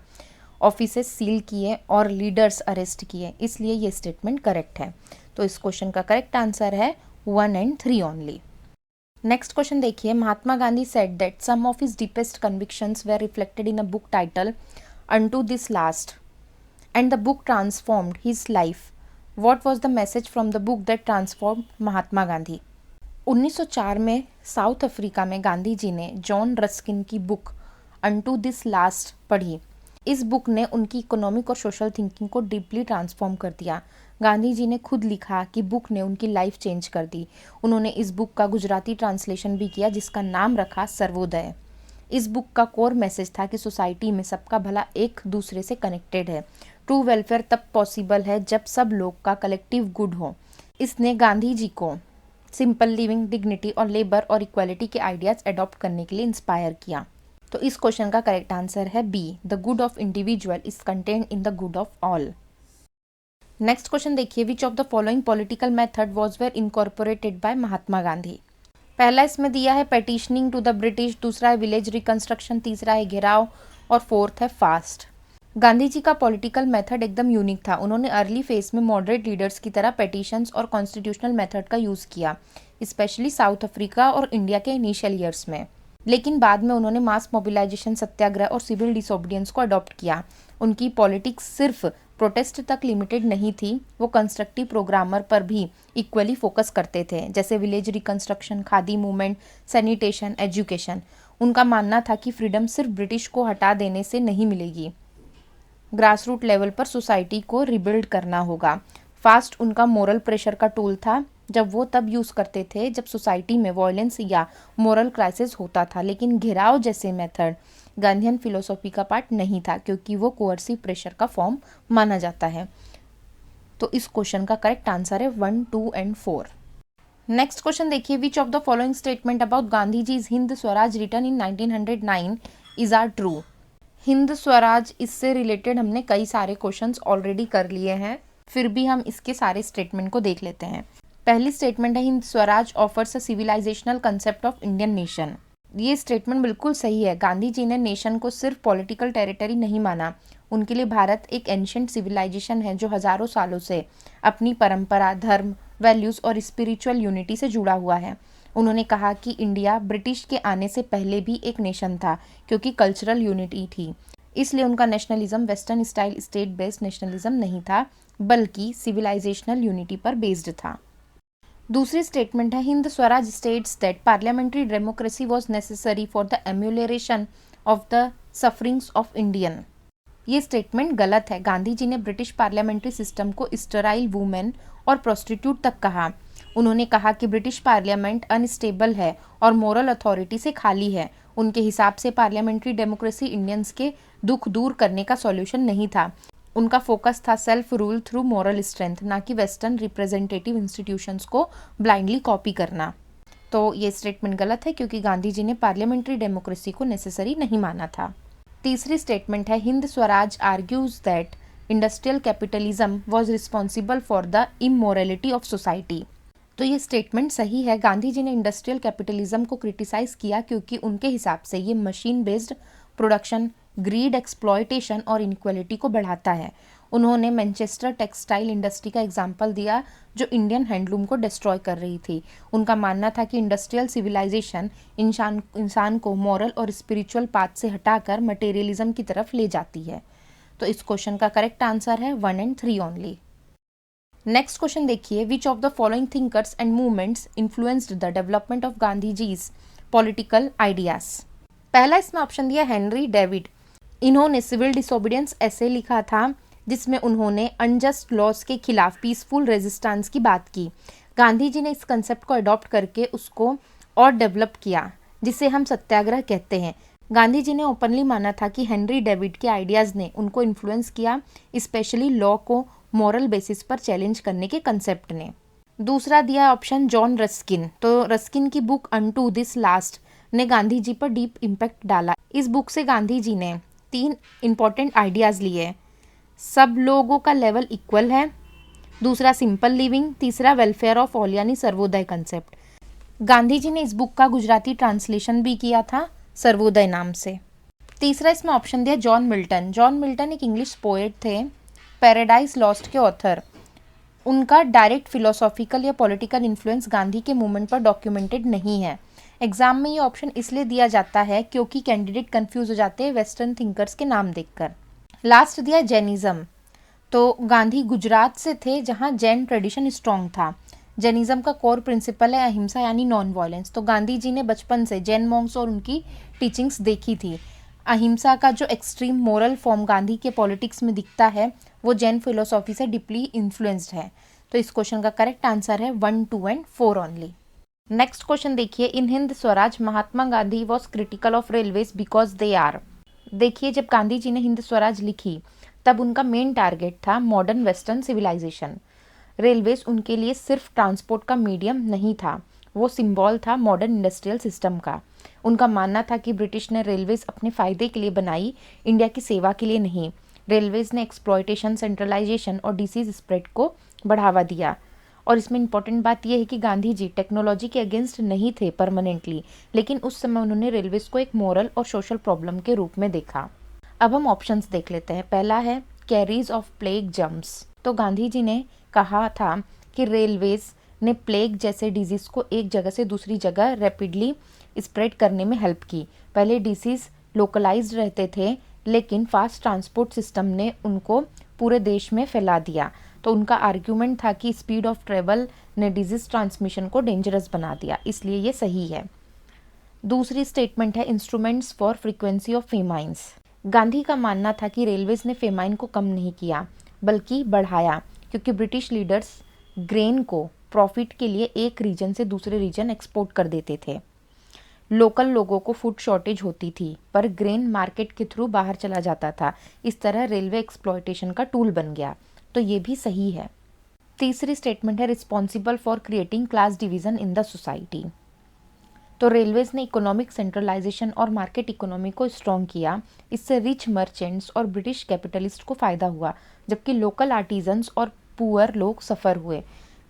ऑफिसेस सील किए और लीडर्स अरेस्ट किए, इसलिए ये स्टेटमेंट करेक्ट है। तो इस क्वेश्चन का करेक्ट आंसर है 1 and 3 ओनली। नेक्स्ट क्वेश्चन देखिए, Mahatma Gandhi said that some of his deepest convictions were reflected in a book title unto this last and the book transformed his life. What was the message from the book that transformed Mahatma Gandhi. 1904 में South Africa में गांधी जी ने John Ruskin की book unto this last पढ़ी। इस book ने उनकी economic और social thinking को डीपली ट्रांसफॉर्म कर दिया। गांधी जी ने खुद लिखा कि बुक ने उनकी लाइफ चेंज कर दी। उन्होंने इस बुक का गुजराती ट्रांसलेशन भी किया, जिसका नाम रखा सर्वोदय। इस बुक का कोर मैसेज था कि सोसाइटी में सबका भला एक दूसरे से कनेक्टेड है। ट्रू वेलफेयर तब पॉसिबल है जब सब लोग का कलेक्टिव गुड हो। इसने गांधी जी को सिंपल लिविंग, डिग्निटी और लेबर और इक्वालिटी के आइडियाज अडॉप्ट करने के लिए इंस्पायर किया। तो इस क्वेश्चन का करेक्ट आंसर है B, the good of individual is contained in the good of all. Next question देखिए, which of the following political method was were incorporated by Mahatma Gandhi. पहला इसमें दिया है पेटिशनिंग टू द ब्रिटिश, दूसरा है विलेज रिकंस्ट्रक्शन, तीसरा है घेराव और फोर्थ है फास्ट। गांधी जी का पॉलिटिकल मेथड एकदम यूनिक था। उन्होंने अर्ली फेज में मॉडरेट लीडर्स की तरह पेटिशंस और कॉन्स्टिट्यूशनल मेथड का यूज़ किया, स्पेशली साउथ अफ्रीका और इंडिया के इनिशियल ईयर्स में। लेकिन बाद में उन्होंने मास मोबिलाइजेशन, सत्याग्रह और सिविल डिसोबीडियंस को अडॉप्ट किया। उनकी पॉलिटिक्स सिर्फ प्रोटेस्ट तक लिमिटेड नहीं थी, वो कंस्ट्रक्टिव प्रोग्रामर पर भी इक्वली फोकस करते थे, जैसे village reconstruction, khadi movement, sanitation, education. उनका मानना था कि फ्रीडम सिर्फ ब्रिटिश को हटा देने से नहीं मिलेगी, ग्रास रूट लेवल पर सोसाइटी को रिबिल्ड करना होगा। फास्ट उनका मोरल प्रेशर का टूल था, जब वो तब यूज़ करते थे जब सोसाइटी में वायलेंस या मोरल क्राइसिस होता था, लेकिन घिराव जैसे मेथड गांधीयन फिलोसॉफी का पार्ट नहीं था, क्योंकि वो कोअर्सिव प्रेशर का फॉर्म माना जाता है। तो इस क्वेश्चन का करेक्ट आंसर है 1, 2 एंड 4। नेक्स्ट क्वेश्चन देखिए, which of the following statement about Gandhi ji Hind Swaraj written in 1909 is are true. Hind Swaraj, इससे रिलेटेड हमने कई सारे क्वेश्चंस ऑलरेडी कर लिए हैं, फिर भी हम इसके सारे स्टेटमेंट को देख लेते हैं। पहली स्टेटमेंट है, Hind Swaraj offers a civilisational concept of Indian nation. ये स्टेटमेंट बिल्कुल सही है। गांधी जी ने नेशन को सिर्फ पॉलिटिकल टेरिटरी नहीं माना, उनके लिए भारत एक एंशिएंट सिविलाइजेशन है जो हजारों सालों से अपनी परंपरा, धर्म, वैल्यूज और स्पिरिचुअल यूनिटी से जुड़ा हुआ है। उन्होंने कहा कि इंडिया ब्रिटिश के आने से पहले भी एक नेशन था, क्योंकि कल्चरल यूनिटी थी, इसलिए उनका nationalism western style state based nationalism नहीं था, बल्कि सिविलाइजेशनल यूनिटी पर बेस्ड था। दूसरी स्टेटमेंट है, Hind Swaraj states that parliamentary democracy was necessary for the amelioration of the sufferings of Indian. ये स्टेटमेंट गलत है। गांधी जी ने ब्रिटिश पार्लियामेंट्री सिस्टम को स्टेराइल वुमेन और प्रोस्टिट्यूट तक कहा। उन्होंने कहा कि ब्रिटिश पार्लियामेंट अनस्टेबल है और मोरल अथॉरिटी से खाली है। उनके हिसाब से पार्लियामेंट्री डेमोक्रेसी इंडियंस के दुख दूर करने का सॉल्यूशन नहीं था। उनका फोकस था self rule through moral strength, ना कि वेस्टर्न रिप्रेजेंटेटिव इंस्टीट्यूशंस को ब्लाइंडली कॉपी करना। तो ये स्टेटमेंट गलत है, क्योंकि गांधी जी ने पार्लियामेंट्री डेमोक्रेसी को नेसेसरी नहीं माना था। तीसरी स्टेटमेंट है, Hind Swaraj argues that industrial capitalism was responsible for the immorality of society. तो ये स्टेटमेंट सही है। गांधी जी ने इंडस्ट्रियल कैपिटलिज्म को क्रिटिसाइज किया, क्योंकि उनके हिसाब से ये machine based production, greed, exploitation और इनक्वालिटी को बढ़ाता है। उन्होंने मैनचेस्टर टेक्सटाइल इंडस्ट्री का एग्जाम्पल दिया, जो इंडियन हैंडलूम को डिस्ट्रॉय कर रही थी। उनका मानना था कि इंडस्ट्रियल सिविलाइजेशन इंसान को मॉरल और स्पिरिचुअल पाथ से हटाकर मटेरियलिज्म की तरफ ले जाती है। तो इस क्वेश्चन का करेक्ट आंसर है 1 एंड 3 ओनली। नेक्स्ट क्वेश्चन देखिए, which of the following thinkers and movements influenced the development of Gandhi ji's political ideas. पहला इसमें ऑप्शन दिया हेनरी डेविड। इन्होंने सिविल डिसोबीडियंस ऐसे लिखा था, जिसमें उन्होंने अनजस्ट लॉज के खिलाफ पीसफुल रेजिस्टेंस की बात की। गांधी जी ने इस कंसेप्ट को अडॉप्ट करके उसको और डेवलप किया, जिसे हम सत्याग्रह कहते हैं। गांधी जी ने ओपनली माना था कि हेनरी डेविड के आइडियाज़ ने उनको इन्फ्लुएंस किया, स्पेशली लॉ को मॉरल बेसिस पर चैलेंज करने के कंसेप्ट ने। दूसरा दिया ऑप्शन जॉन रस्किन। तो रस्किन की बुक अनटू दिस लास्ट ने गांधी जी पर डीप इम्पैक्ट डाला। इस बुक से गांधी जी ने 3 इंपॉर्टेंट आइडियाज़ लिए। सब लोगों का लेवल इक्वल है, दूसरा सिंपल लिविंग, तीसरा वेलफेयर ऑफ ऑल यानी सर्वोदय कंसेप्ट। गांधी जी ने इस बुक का गुजराती ट्रांसलेशन भी किया था सर्वोदय नाम से। तीसरा इसमें ऑप्शन दिया जॉन मिल्टन। जॉन मिल्टन एक इंग्लिश पोएट थे, पैराडाइज लॉस्ट के ऑथर। उनका डायरेक्ट फिलोसॉफिकल या पॉलिटिकल इन्फ्लुएंस गांधी के मूवमेंट पर डॉक्यूमेंटेड नहीं है। एग्जाम में ये ऑप्शन इसलिए दिया जाता है क्योंकि कैंडिडेट कंफ्यूज हो जाते हैं वेस्टर्न थिंकर्स के नाम देखकर। लास्ट दिया जैनिज्म। तो गांधी गुजरात से थे, जहाँ जैन ट्रेडिशन स्ट्रॉन्ग था। जैनिज्म का कोर प्रिंसिपल है अहिंसा यानी नॉन वायलेंस। तो गांधी जी ने बचपन से जैन मॉन्क्स और उनकी टीचिंग्स देखी थी। अहिंसा का जो एक्सट्रीम मोरल फॉर्म गांधी के पॉलिटिक्स में दिखता है, वो जैन फिलोसॉफी से डीपली इन्फ्लुएंस्ड है। तो इस क्वेश्चन का करेक्ट आंसर है 1, 2 एंड 4 ओनली। नेक्स्ट क्वेश्चन देखिए, in Hind Swaraj Mahatma Gandhi was critical of railways because they are. देखिए, जब गांधी जी ने हिंद स्वराज लिखी तब उनका मेन टारगेट था मॉडर्न वेस्टर्न सिविलाइजेशन। रेलवेज उनके लिए सिर्फ ट्रांसपोर्ट का मीडियम नहीं था, वो सिंबल था मॉडर्न इंडस्ट्रियल सिस्टम का। उनका मानना था कि ब्रिटिश ने रेलवेज अपने फ़ायदे के लिए बनाई, इंडिया की सेवा के लिए नहीं। रेलवेज ने एक्सप्लॉयटेशन, सेंट्रलाइजेशन और डिसीज स्प्रेड को बढ़ावा दिया। और इसमें इंपॉर्टेंट बात यह है कि गांधी जी टेक्नोलॉजी के अगेंस्ट नहीं थे परमानेंटली, लेकिन उस समय उन्होंने रेलवेज को एक मॉरल और सोशल प्रॉब्लम के रूप में देखा। अब हम ऑप्शंस देख लेते हैं। पहला है कैरीज ऑफ प्लेग जम्प्स। तो गांधी जी ने कहा था कि रेलवेज ने प्लेग जैसे डिजीज़ को एक जगह से दूसरी जगह रैपिडली स्प्रेड करने में हेल्प की। पहले डिसीज़ लोकलाइज्ड रहते थे, लेकिन फास्ट ट्रांसपोर्ट सिस्टम ने उनको पूरे देश में फैला दिया। तो उनका आर्ग्यूमेंट था कि स्पीड ऑफ ट्रेवल ने डिजीज ट्रांसमिशन को डेंजरस बना दिया, इसलिए ये सही है। दूसरी स्टेटमेंट है instruments for frequency of famines. Gandhi का मानना था कि रेलवेज ने फेमाइन को कम नहीं किया बल्कि बढ़ाया, क्योंकि ब्रिटिश लीडर्स ग्रेन को प्रॉफिट के लिए एक रीजन से दूसरे रीजन एक्सपोर्ट कर देते थे। लोकल लोगों को फूड शॉर्टेज होती थी, पर ग्रेन मार्केट के थ्रू बाहर चला जाता था। इस तरह रेलवे एक्सप्लॉयटेशन का टूल बन गया। तो ये भी सही है। तीसरी स्टेटमेंट है responsible for creating class division in the society. तो रेलवेज ने इकोनॉमिक सेंट्रलाइजेशन और मार्केट इकोनॉमी को स्ट्रॉन्ग किया। इससे रिच मर्चेंट्स और ब्रिटिश कैपिटलिस्ट को फायदा हुआ, जबकि लोकल आर्टिजन्स और पुअर लोग सफ़र हुए।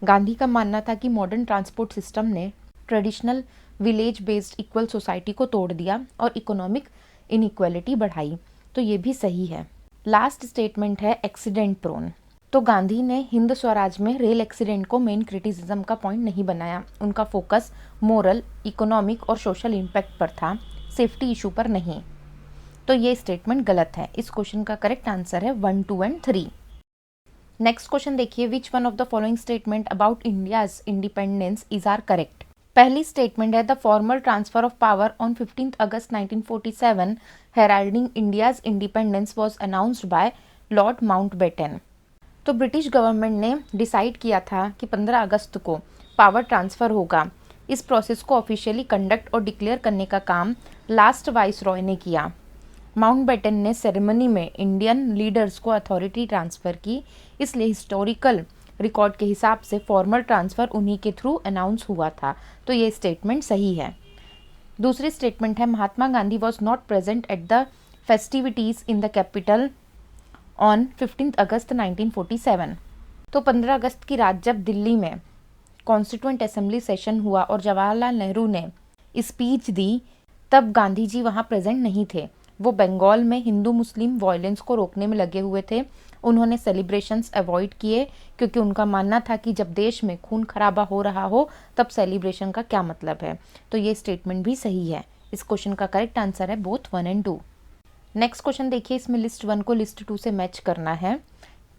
गांधी का मानना था कि मॉडर्न ट्रांसपोर्ट सिस्टम ने traditional village based equal society को तोड़ दिया और इकोनॉमिक इनइक्वालिटी बढ़ाई। तो ये भी सही है। लास्ट स्टेटमेंट है एक्सीडेंट प्रोन। तो गांधी ने हिंद स्वराज में रेल एक्सीडेंट को मेन क्रिटिसिज्म का पॉइंट नहीं बनाया। उनका फोकस मोरल, इकोनॉमिक और सोशल इम्पैक्ट पर था, सेफ्टी इशू पर नहीं। तो ये स्टेटमेंट गलत है। इस क्वेश्चन का करेक्ट आंसर है 1, 2 एंड 3। नेक्स्ट क्वेश्चन देखिए, which one of the following statement about India's independence is are correct. पहली स्टेटमेंट है the formal transfer of power on 15 August 1947 heralding India's independence was announced by Lord Mountbatten. तो British government ने decide किया था कि 15 अगस्त को power transfer होगा। इस प्रोसेस को ऑफिशियली कंडक्ट और डिक्लेयर करने का काम लास्ट वाइस रॉय ने किया। माउंटबेटन ने सेरेमनी में इंडियन लीडर्स को अथॉरिटी ट्रांसफ़र की, इसलिए हिस्टोरिकल रिकॉर्ड के हिसाब से फॉर्मल ट्रांसफ़र उन्हीं के थ्रू अनाउंस हुआ था। तो ये स्टेटमेंट सही है। दूसरी स्टेटमेंट है Mahatma Gandhi was not present at the festivities in the capital on 15 August 1947। तो 15 अगस्त की रात जब दिल्ली में कॉन्स्टिट्यूएंट असेंबली सेशन हुआ और जवाहरलाल नेहरू ने स्पीच दी, तब गांधी जी वहाँ प्रेजेंट नहीं थे। वो बंगाल में हिंदू मुस्लिम वायलेंस को रोकने में लगे हुए थे। उन्होंने सेलिब्रेशंस अवॉइड किए, क्योंकि उनका मानना था कि जब देश में खून खराबा हो रहा हो तब सेलिब्रेशन का क्या मतलब है। तो ये स्टेटमेंट भी सही है। इस क्वेश्चन का करेक्ट आंसर है बोथ 1 एंड 2। नेक्स्ट क्वेश्चन देखिए, इसमें लिस्ट 1 को लिस्ट 2 से मैच करना है।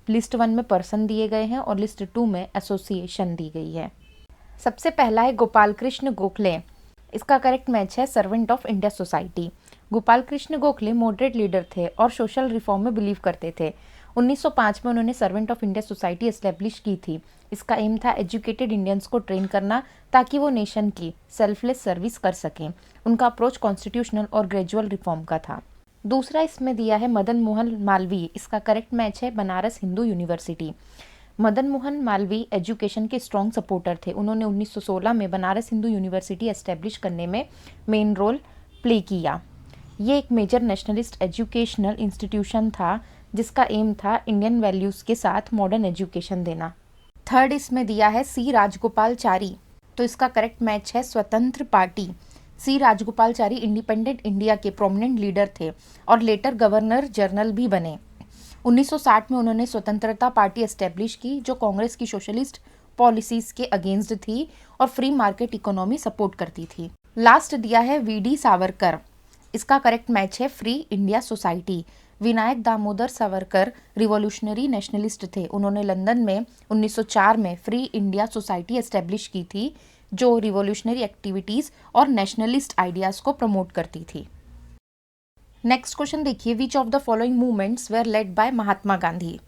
लिस्ट 1 में पर्सन दिए गए हैं और लिस्ट 2 में एसोसिएशन दी गई है। सबसे पहला है गोपाल कृष्ण गोखले। इसका करेक्ट मैच है servant of India society. Gopal Krishna Gokhale moderate leader थे और सोशल रिफॉर्म में बिलीव करते थे। 1905 में उन्होंने servant of India society establish की थी। इसका एम था एजुकेटेड इंडियंस को ट्रेन करना ताकि वो नेशन की सेल्फलेस सर्विस कर सकें। उनका अप्रोच कॉन्स्टिट्यूशनल और ग्रेजुअल रिफॉर्म का था। दूसरा इसमें दिया है मदन मोहन मालवीय। इसका करेक्ट मैच है बनारस हिंदू यूनिवर्सिटी। मदन मोहन मालवीय एजुकेशन के स्ट्रॉन्ग सपोर्टर थे। उन्होंने 1916 में बनारस हिंदू यूनिवर्सिटी एस्टेब्लिश करने में मेन रोल प्ले किया। ये एक मेजर नेशनलिस्ट एजुकेशनल इंस्टीट्यूशन था जिसका एम था इंडियन वैल्यूज़ के साथ मॉडर्न एजुकेशन देना। थर्ड इसमें दिया है सी राजगोपालचारी। तो इसका करेक्ट मैच है स्वतंत्र पार्टी। सी राजगोपालचारी इंडिपेंडेंट इंडिया के प्रोमिनेंट लीडर थे और लेटर गवर्नर जनरल भी बने। 1960 में उन्होंने स्वतंत्रता पार्टी एस्टेब्लिश की, जो कांग्रेस की सोशलिस्ट पॉलिसीज के अगेंस्ट थी और फ्री मार्केट इकोनॉमी सपोर्ट करती थी। लास्ट दिया है वीडी सावरकर। इसका करेक्ट मैच है free India society. Vinayak Damodar Savarkar revolutionary nationalist थे। उन्होंने लंदन में 1904 में फ्री इंडिया सोसाइटी एस्टेब्लिश की थी, जो रिवॉल्यूशनरी एक्टिविटीज़ और नेशनलिस्ट आइडियाज़ को प्रमोट करती थी। नेक्स्ट क्वेश्चन देखिए, which of the following movements were led by Mahatma Gandhi.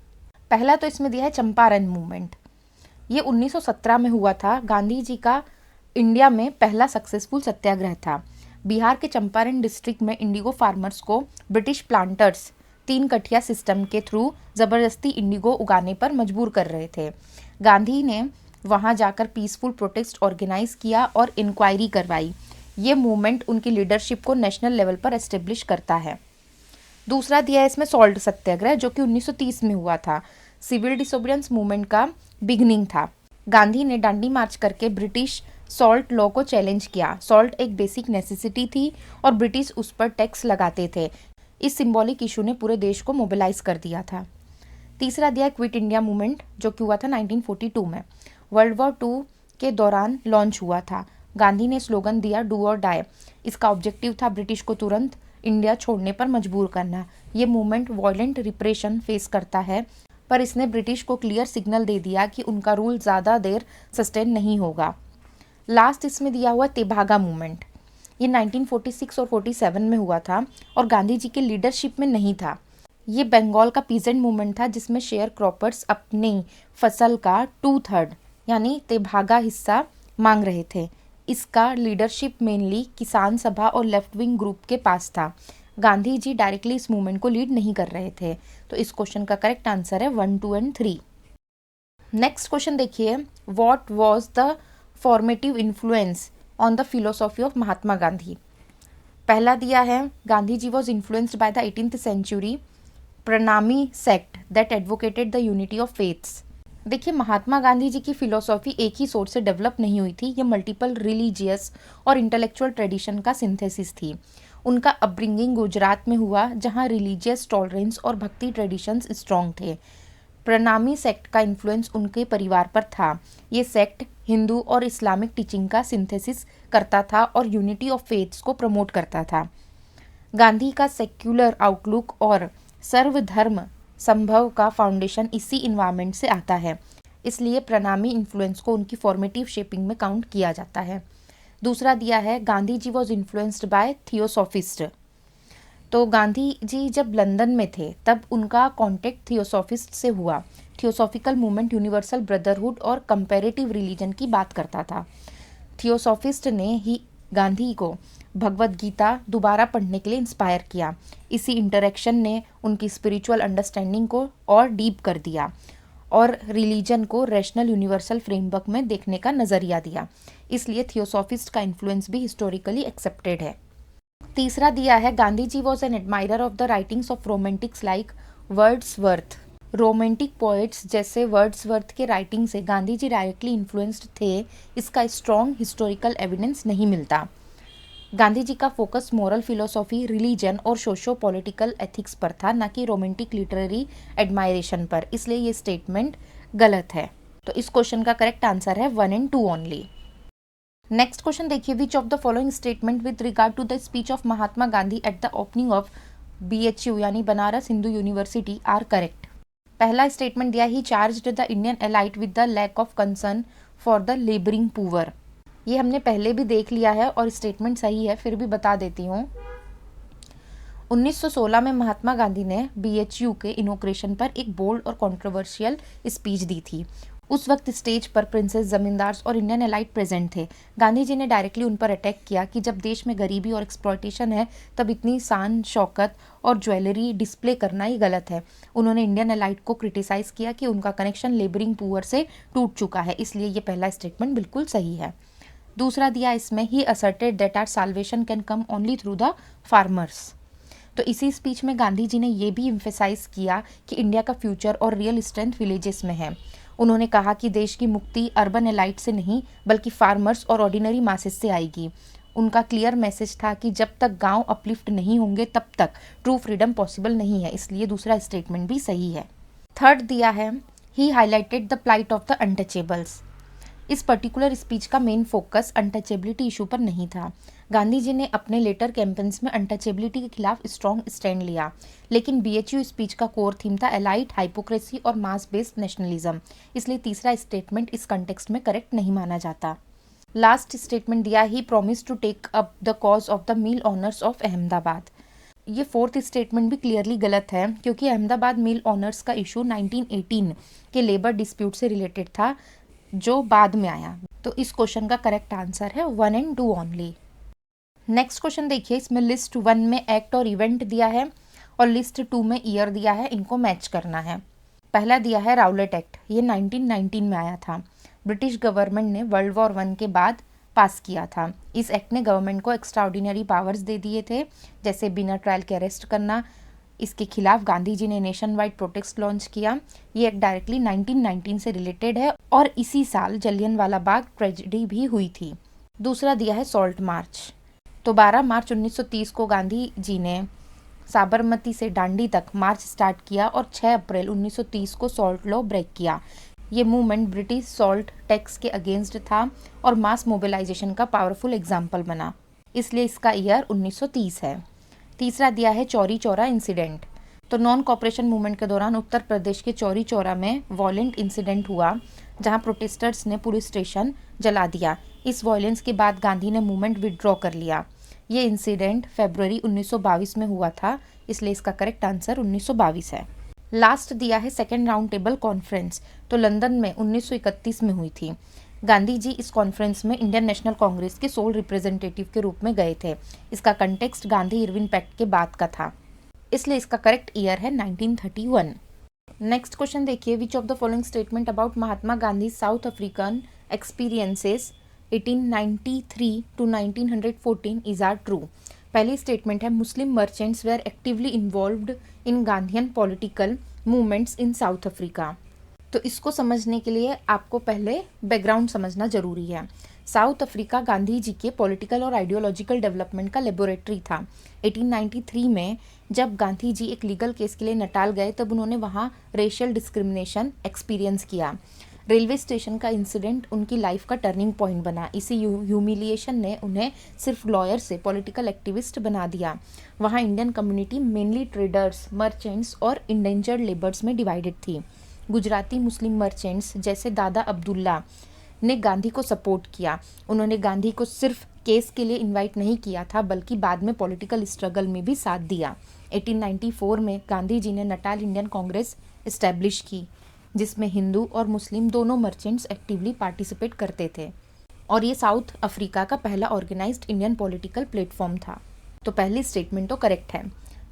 पहला तो इसमें दिया है चंपारण मूवमेंट। ये 1917 में हुआ था। गांधी जी का इंडिया में पहला सक्सेसफुल सत्याग्रह था। बिहार के चंपारण डिस्ट्रिक्ट में इंडिगो फार्मर्स को ब्रिटिश प्लांटर्स 3 कठिया सिस्टम के थ्रू ज़बरदस्ती इंडिगो उगाने पर मजबूर कर रहे थे। गांधी ने वहां जाकर पीसफुल प्रोटेस्ट ऑर्गेनाइज किया और इंक्वायरी करवाई। ये मूवमेंट उनकी लीडरशिप को नेशनल लेवल पर एस्टेब्लिश करता है। दूसरा दिया है इसमें सॉल्ट सत्याग्रह, जो कि 1930 में हुआ था। सिविल डिसोबीडियंस मूवमेंट का बिगनिंग था। गांधी ने डांडी मार्च करके ब्रिटिश सॉल्ट लॉ को चैलेंज किया। सॉल्ट एक बेसिक नेसेसिटी थी और ब्रिटिश उस पर टैक्स लगाते थे। इस सिंबॉलिक इशू ने पूरे देश को मोबिलाइज कर दिया था। तीसरा दिया क्विट इंडिया मूवमेंट, जो कि हुआ था 1942 में। वर्ल्ड वॉर 2 के दौरान लॉन्च हुआ था। गांधी ने स्लोगन दिया डू और डाई। इसका ऑब्जेक्टिव था ब्रिटिश को तुरंत इंडिया छोड़ने पर मजबूर करना। ये मूवमेंट वॉयलेंट रिप्रेशन फेस करता है, पर इसने ब्रिटिश को क्लियर सिग्नल दे दिया कि उनका रूल ज़्यादा देर सस्टेन नहीं होगा। लास्ट इसमें दिया हुआ तेभागा मूवमेंट, ये 1946 और 47 में हुआ था और गांधी जी के लीडरशिप में नहीं था। ये बंगाल का पीजेंट मूवमेंट था जिसमें शेयर क्रॉपर्स अपनी फसल का 2/3 यानी तेभागा हिस्सा मांग रहे थे। इसका लीडरशिप मेनली किसान सभा और लेफ्ट विंग ग्रुप के पास था। गांधी जी डायरेक्टली इस मूवमेंट को लीड नहीं कर रहे थे। तो इस क्वेश्चन का करेक्ट आंसर है 1, 2 एंड 3। नेक्स्ट क्वेश्चन देखिए, what was the formative influence on the philosophy of Mahatma Gandhi. पहला दिया है, Gandhi ji was influenced by the 18th century Pranami sect that advocated the unity of faiths. देखिए, महात्मा गांधी जी की फिलोसॉफी एक ही सोर्स से डेवलप नहीं हुई थी, ये मल्टीपल रिलीजियस और इंटेलेक्चुअल ट्रेडिशन का सिंथेसिस थी। उनका अपब्रिंगिंग गुजरात में हुआ जहाँ रिलीजियस टॉलरेंस और भक्ति ट्रेडिशंस स्ट्रॉन्ग थे। प्रणामी सेक्ट का इन्फ्लुएंस उनके परिवार पर था। ये सेक्ट हिंदू और इस्लामिक टीचिंग का सिंथेसिस करता था और यूनिटी ऑफ फेथ्स को प्रमोट करता था। गांधी का सेक्युलर आउटलुक और सर्वधर्म संभव का फाउंडेशन इसी इन्वायरमेंट से आता है, इसलिए प्रणामी इन्फ्लुएंस को उनकी फॉर्मेटिव शेपिंग में काउंट किया जाता है। दूसरा दिया है, Gandhi ji was influenced bye theosophist. तो गांधी जी जब लंदन में थे तब उनका कॉन्टेक्ट थियोसॉफिस्ट से हुआ। थियोसॉफिकल मूवमेंट यूनिवर्सल ब्रदरहुड और कंपैरेटिव रिलीजन की बात करता था। थियोसॉफिस्ट ने ही गांधी को भगवत गीता दोबारा पढ़ने के लिए इंस्पायर किया। इसी इंटरेक्शन ने उनकी स्पिरिचुअल अंडरस्टैंडिंग को और डीप कर दिया और रिलीजन को रैशनल यूनिवर्सल फ्रेमवर्क में देखने का नज़रिया दिया। इसलिए थियोसॉफिस्ट का इन्फ्लुएंस भी हिस्टोरिकली एक्सेप्टेड है। तीसरा दिया है, Gandhi ji was an admirer of the writings of romantics like Wordsworth. Romantic poets जैसे वर्ड्सवर्थ के राइटिंग से गांधी जी डायरेक्टली इन्फ्लुएंस्ड थे, इसका स्ट्रॉन्ग हिस्टोरिकल एविडेंस नहीं मिलता। गांधी जी का फोकस मॉरल फिलोसॉफी, रिलीजन और सोशो पॉलिटिकल एथिक्स पर था, ना कि रोमांटिक लिटरेरी एडमायरेशन पर, इसलिए ये स्टेटमेंट गलत है। तो इस क्वेश्चन का करेक्ट आंसर है 1 and 2 ओनली। नेक्स्ट क्वेश्चन देखिए, which of the following statement with regard to the speech of Mahatma Gandhi at the opening of BHU यानी Banaras Hindu university are correct. पहला स्टेटमेंट दिया, he charged the Indian elite with the lack of concern for the labouring poor. ये हमने पहले भी देख लिया है और स्टेटमेंट सही है, फिर भी बता देती हूँ। 1916 में महात्मा गांधी ने BHU के इनॉग्रेशन पर एक बोल्ड और कंट्रोवर्शियल स्पीच दी थी। उस वक्त स्टेज पर प्रिंसेस, जमींदार्स और इंडियन एलाइट प्रेजेंट थे। गांधी जी ने डायरेक्टली उन पर अटैक किया कि जब देश में गरीबी और एक्सप्लॉयटेशन है तब इतनी शान शौकत और ज्वेलरी डिस्प्ले करना ही गलत है। उन्होंने इंडियन एलाइट को क्रिटिसाइज किया कि उनका कनेक्शन लेबरिंग पुअर से टूट चुका है, इसलिए ये पहला स्टेटमेंट बिल्कुल सही है। दूसरा दिया इसमें, he asserted that our salvation can come only through the farmers. तो इसी स्पीच में गांधी जी ने ये भी एम्फेसाइज किया कि इंडिया का फ्यूचर और रियल स्ट्रेंथ विलेजेस में है। उन्होंने कहा कि देश की मुक्ति अर्बन एलाइट से नहीं बल्कि फार्मर्स और ऑर्डिनरी मासेस से आएगी। उनका क्लियर मैसेज था कि जब तक गांव अपलिफ्ट नहीं होंगे तब तक ट्रू फ्रीडम पॉसिबल नहीं है, इसलिए दूसरा स्टेटमेंट भी सही है। थर्ड दिया है, he highlighted the plight of the untouchables. इस पर्टिकुलर स्पीच का मेन फोकस अनटचेबिलिटी इशू पर नहीं था। गांधी जी ने अपने लेटर कैंपेन्स में अनटचेबिलिटी के खिलाफ स्ट्रॉन्ग स्टैंड लिया, लेकिन BHU स्पीच का कोर थीम था एलाइट, हाइपोक्रेसी और मास बेस्ड नेशनलिज्म, इसलिए तीसरा स्टेटमेंट इस कंटेक्स्ट में करेक्ट नहीं माना जाता। लास्ट स्टेटमेंट दिया, he promise to take up the cause of the mill owners of Ahmedabad. ये फोर्थ स्टेटमेंट भी क्लियरली गलत है, क्योंकि अहमदाबाद मिल ऑनर्स का इशू 1918 के लेबर डिस्प्यूट से रिलेटेड था जो बाद में आया। तो इस क्वेश्चन का करेक्ट आंसर है 1 and 2 ओनली। नेक्स्ट क्वेश्चन देखिए, इसमें लिस्ट 1 में एक्ट और इवेंट दिया है और लिस्ट 2 में ईयर दिया है, इनको मैच करना है। पहला दिया है राउलेट एक्ट, ये 1919 में आया था। ब्रिटिश गवर्नमेंट ने वर्ल्ड वॉर 1 के बाद पास किया था। इस एक्ट ने गवर्नमेंट को एक्स्ट्राऑर्डिनरी पावर्स दे दिए थे, जैसे बिना ट्रायल के अरेस्ट करना। इसके खिलाफ गांधी जी ने नेशन वाइड प्रोटेस्ट लॉन्च किया। ये एक्ट डायरेक्टली 1919 से रिलेटेड है और इसी साल जलियनवाला बाग ट्रेजेडी भी हुई थी। दूसरा दिया है सॉल्ट मार्च। तो 12 मार्च 1930 को गांधी जी ने साबरमती से डांडी तक मार्च स्टार्ट किया और 6 अप्रैल 1930 को सॉल्ट लॉ ब्रेक किया। ये मूवमेंट ब्रिटिश सॉल्ट टैक्स के अगेंस्ट था और मास मोबिलाइजेशन का पावरफुल एग्जाम्पल बना, इसलिए इसका ईयर 1930 है। तीसरा दिया है चौरी चौरा इंसिडेंट। तो नॉन कॉपरेशन मूवमेंट के दौरान उत्तर प्रदेश के चौरी चौरा में वॉयलेंट इंसिडेंट हुआ, जहां प्रोटेस्टर्स ने पुलिस स्टेशन जला दिया। इस वॉयलेंस के बाद गांधी ने मूवमेंट विड्रॉ कर लिया। ये इंसिडेंट फरवरी 1922 में हुआ था, इसलिए इसका करेक्ट आंसर 1922 है। लास्ट दिया है सेकेंड राउंड टेबल कॉन्फ्रेंस। तो लंदन में 1931 में हुई थी। गांधी जी इस कॉन्फ्रेंस में इंडियन नेशनल कांग्रेस के सोल रिप्रेजेंटेटिव के रूप में गए थे। इसका कंटेक्स्ट गांधी इरविन पैक्ट के बाद का था, इसलिए इसका करेक्ट ईयर है 1931। नेक्स्ट क्वेश्चन देखिए, which of the following statement about Mahatma Gandhi South African experiences 1893 to 1914 is are true. पहली स्टेटमेंट है Muslim merchants were actively involved in Gandhian political movements in South Africa. तो इसको समझने के लिए आपको पहले बैकग्राउंड समझना जरूरी है। साउथ अफ्रीका गांधी जी के पॉलिटिकल और आइडियोलॉजिकल डेवलपमेंट का लेबोरेटरी था। 1893 में जब गांधी जी एक लीगल केस के लिए नटाल गए, तब उन्होंने वहाँ रेशियल डिस्क्रिमिनेशन एक्सपीरियंस किया। रेलवे स्टेशन का इंसिडेंट उनकी लाइफ का टर्निंग पॉइंट बना। इसी ह्यूमिलिएशन ने उन्हें सिर्फ लॉयर से पॉलिटिकल एक्टिविस्ट बना दिया। वहाँ Indian community mainly traders, merchants और इंडेंजर्ड लेबर्स में डिवाइडेड थी। गुजराती मुस्लिम मर्चेंट्स जैसे दादा अब्दुल्ला ने गांधी को सपोर्ट किया। उन्होंने गांधी को सिर्फ केस के लिए इनवाइट नहीं किया था, बल्कि बाद में पॉलिटिकल स्ट्रगल में भी साथ दिया। 1894 में गांधी जी ने नटाल इंडियन कांग्रेस इस्टेब्लिश की, जिसमें हिंदू और मुस्लिम दोनों मर्चेंट्स एक्टिवली पार्टिसिपेट करते थे, और ये साउथ अफ्रीका का पहला ऑर्गेनाइज्ड इंडियन पॉलिटिकल प्लेटफॉर्म था। तो पहली स्टेटमेंट तो करेक्ट है।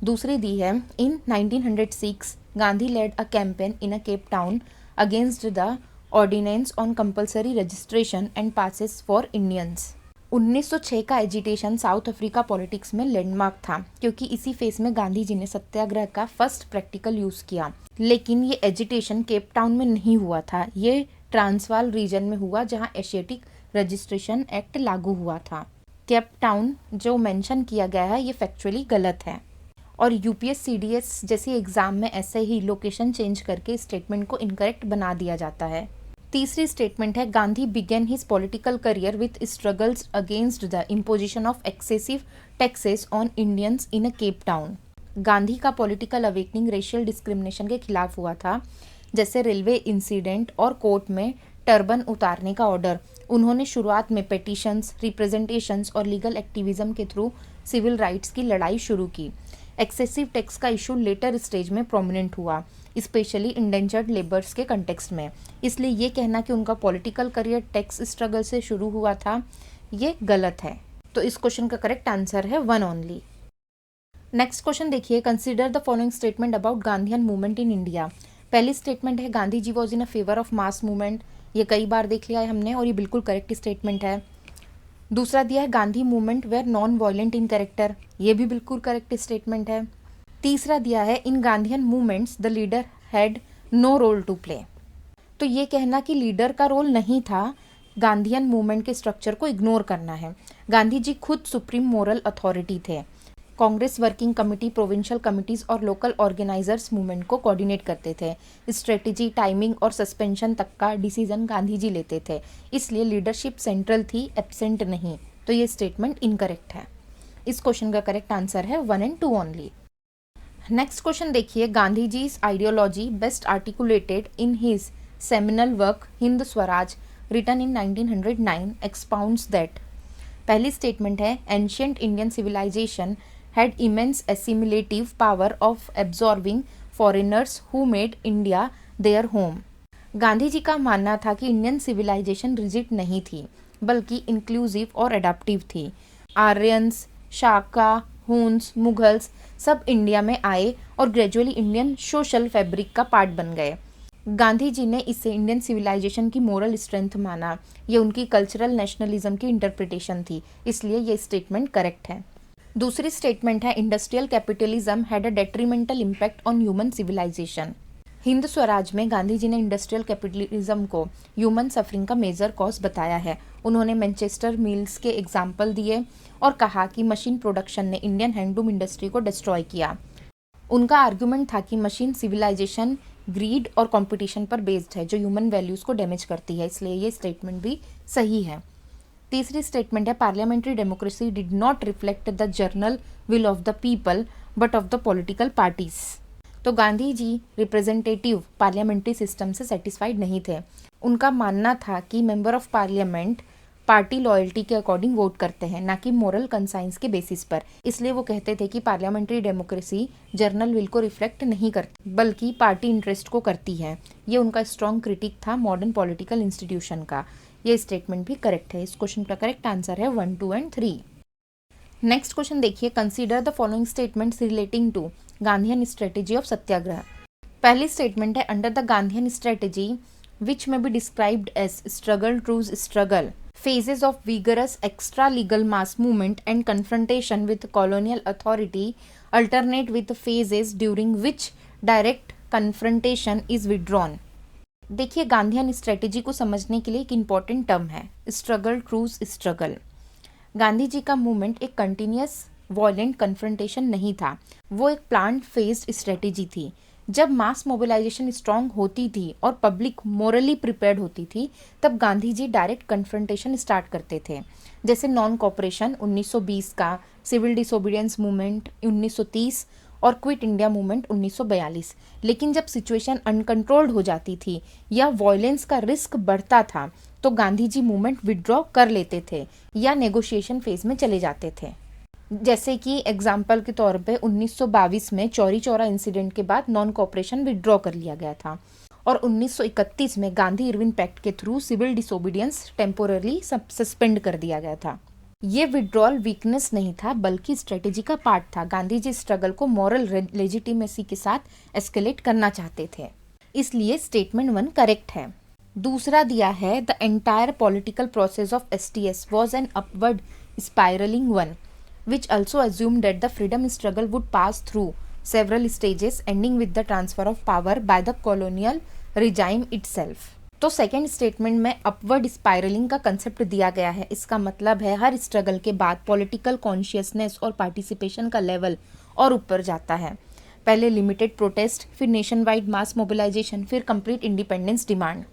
दूसरी दी है, in 1906 Gandhi led a campaign in a Cape Town against the ordinance on compulsory registration and passes for Indians. 1906 का एजिटेशन साउथ अफ्रीका पॉलिटिक्स में लैंडमार्क था, क्योंकि इसी फेज में गांधी जी ने सत्याग्रह का फर्स्ट प्रैक्टिकल यूज किया। लेकिन ये एजिटेशन केप टाउन में नहीं हुआ था, ये ट्रांसवाल रीजन में हुआ, जहां एशियाटिक रजिस्ट्रेशन एक्ट लागू हुआ था। केप टाउन जो मेंशन किया गया है ये फैक्चुअली गलत है, और यूपीएस सीडीएस जैसी एग्जाम में ऐसे ही लोकेशन चेंज करके स्टेटमेंट को इनकरेक्ट बना दिया जाता है। तीसरी स्टेटमेंट है, Gandhi begin his political career with struggles against the imposition of excessive taxes on Indians in a Cape town. Gandhi का पॉलिटिकल अवेकनिंग रेशियल डिस्क्रिमिनेशन के खिलाफ हुआ था, जैसे रेलवे इंसिडेंट और कोर्ट में टर्बन उतारने का ऑर्डर। उन्होंने शुरुआत में पेटिशंस, रिप्रेजेंटेशंस और लीगल एक्टिविज्म के थ्रू सिविल राइट्स की लड़ाई शुरू की। एक्सेसिव टैक्स का इशू लेटर स्टेज में प्रोमिनेंट हुआ, स्पेशली इंडेंजर्ड लेबर्स के कंटेक्स्ट में। इसलिए ये कहना कि उनका पॉलिटिकल करियर टैक्स स्ट्रगल से शुरू हुआ था, ये गलत है। तो इस क्वेश्चन का करेक्ट आंसर है 1 ओनली। नेक्स्ट क्वेश्चन देखिए, consider the following statement about Gandhian movement in India. पहली स्टेटमेंट है, Gandhi ji was in a favour of mass movement. ये कई बार देख लिया है हमने, और ये बिल्कुल करेक्ट स्टेटमेंट है। दूसरा दिया है, Gandhi movement were non violent in character. ये भी बिल्कुल करेक्ट स्टेटमेंट है। तीसरा दिया है, in Gandhian movements the leader had no role to play. तो ये कहना कि लीडर का रोल नहीं था, गांधीयन मूवमेंट के स्ट्रक्चर को इग्नोर करना है। गांधी जी खुद सुप्रीम मोरल अथॉरिटी थे। Congress working committee, provincial committees और लोकल ऑर्गेनाइजर्स मूवमेंट को कोऑर्डिनेट करते थे। स्ट्रेटेजी, टाइमिंग और सस्पेंशन तक का डिसीजन गांधी जी लेते थे, इसलिए लीडरशिप सेंट्रल थी, एब्सेंट नहीं। तो ये स्टेटमेंट इनकरेक्ट है। इस क्वेश्चन का करेक्ट आंसर है 1 and 2 ओनली। नेक्स्ट क्वेश्चन देखिए, Gandhi ji ideology best articulated in his seminal work Hind Swaraj written in 1909 expounds that. पहली स्टेटमेंट है, ancient Indian civilization had immense assimilative power of absorbing foreigners who made India their home। Gandhi ji का मानना था कि Indian civilisation rigid नहीं थी, बल्कि इंक्लूसिव और एडाप्टिव थी। आर्यंस, शाका, हुन्स, मुगल्स सब इंडिया में आए और ग्रेजुअली इंडियन सोशल फैब्रिक का पार्ट बन गए। गांधी जी ने इसे इंडियन सिविलाइजेशन की मोरल स्ट्रेंथ माना। ये उनकी कल्चरल नेशनलिज्म की इंटरप्रिटेशन थी, इसलिए ये स्टेटमेंट करेक्ट है। दूसरी स्टेटमेंट है, industrial capitalism had a detrimental impact on human civilisation. Hind Swaraj में गांधी जी ने इंडस्ट्रियल कैपिटलिज्म को ह्यूमन सफरिंग का मेजर कॉज बताया है। उन्होंने मैनचेस्टर मिल्स के एग्जाम्पल दिए और कहा कि मशीन प्रोडक्शन ने इंडियन हैंडलूम इंडस्ट्री को डिस्ट्रॉय किया। उनका आर्गुमेंट था कि मशीन सिविलाइजेशन ग्रीड और कंपटीशन पर बेस्ड है, जो ह्यूमन वैल्यूज को डैमेज करती है, इसलिए ये स्टेटमेंट भी सही है। तीसरी स्टेटमेंट है parliamentary democracy did not reflect the journal will of the people but of the political parties. तो गांधी जी रिप्रेजेंटेटिव पार्लियामेंट्री सिस्टम से सेटिस्फाइड नहीं थे। उनका मानना था कि member of parliament party loyalty के अकॉर्डिंग वोट करते हैं, ना कि मोरल कंसाइंस के बेसिस पर। इसलिए वो कहते थे कि पार्लियामेंट्री डेमोक्रेसी जर्नल विल को रिफ्लेक्ट नहीं करती बल्कि पार्टी इंटरेस्ट को करती है। ये उनका स्ट्रॉन्ग क्रिटिक था मॉडर्न पॉलिटिकल इंस्टीट्यूशन का। ये स्टेटमेंट भी करेक्ट है। इस क्वेश्चन का करेक्ट आंसर है 1, 2 एंड 3। नेक्स्ट क्वेश्चन देखिए, consider the following statements relating to Gandhian strategy of satyagraha. पहली स्टेटमेंट है under the Gandhian strategy which may be described as struggle truce struggle, phases of vigorous extra-legal mass movement and confrontation with colonial authority alternate with phases during which direct confrontation is withdrawn। देखिए, Gandhian strategy को समझने के लिए एक important term है struggle truce struggle. Gandhi ji का movement एक continuous violent confrontation नहीं था, वो एक प्लान्ड फेस्ड स्ट्रेटेजी थी। जब मास मोबिलाइजेशन स्ट्रांग होती थी और पब्लिक मोरली प्रिपेयर्ड होती थी, तब Gandhi ji direct confrontation start करते थे। जैसे नॉन कॉपरेशन 1920 का, सिविल डिसोबीडियंस मूवमेंट 1930 और क्विट इंडिया मूवमेंट 1942। लेकिन जब सिचुएशन अनकंट्रोल्ड हो जाती थी या वॉयलेंस का रिस्क बढ़ता था, तो गांधी जी मूवमेंट विड्रॉ कर लेते थे या नेगोशिएशन फेज में चले जाते थे। जैसे कि एग्जाम्पल के तौर पे 1922 में चौरी चौरा इंसिडेंट के बाद नॉन कॉपरेशन विड्रॉ कर लिया गया था और 1931 में गांधी इरविन पैक्ट के through civil disobedience temporary suspend कर दिया गया था। ये विड्रॉल वीकनेस नहीं था बल्कि स्ट्रेटेजी का पार्ट था। गांधी जी स्ट्रगल को मॉरल लेजिटिमेसी के साथ एस्केलेट करना चाहते थे, इसलिए स्टेटमेंट 1 करेक्ट है। दूसरा दिया है the entire political process of STS was an upward spiralling one which also assumed that the freedom struggle would pass through several stages ending with the transfer of power by the colonial regime itself। तो second statement में upward spiralling का concept दिया गया है। इसका मतलब है हर struggle के बाद पॉलिटिकल कॉन्शियसनेस और पार्टिसिपेशन का लेवल और ऊपर जाता है। पहले लिमिटेड प्रोटेस्ट, फिर नेशन वाइड मास मोबिलाइजेशन, फिर complete independence demand.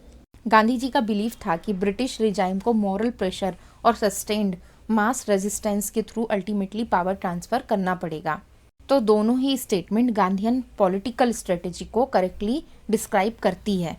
Gandhi ji का बिलीव था कि ब्रिटिश रिजाइम को मॉरल प्रेशर और सस्टेन्ड मास रेजिस्टेंस के थ्रू अल्टीमेटली पावर ट्रांसफर करना पड़ेगा। तो दोनों ही स्टेटमेंट गांधीयन पॉलिटिकल स्ट्रेटेजी को करेक्टली डिस्क्राइब करती है।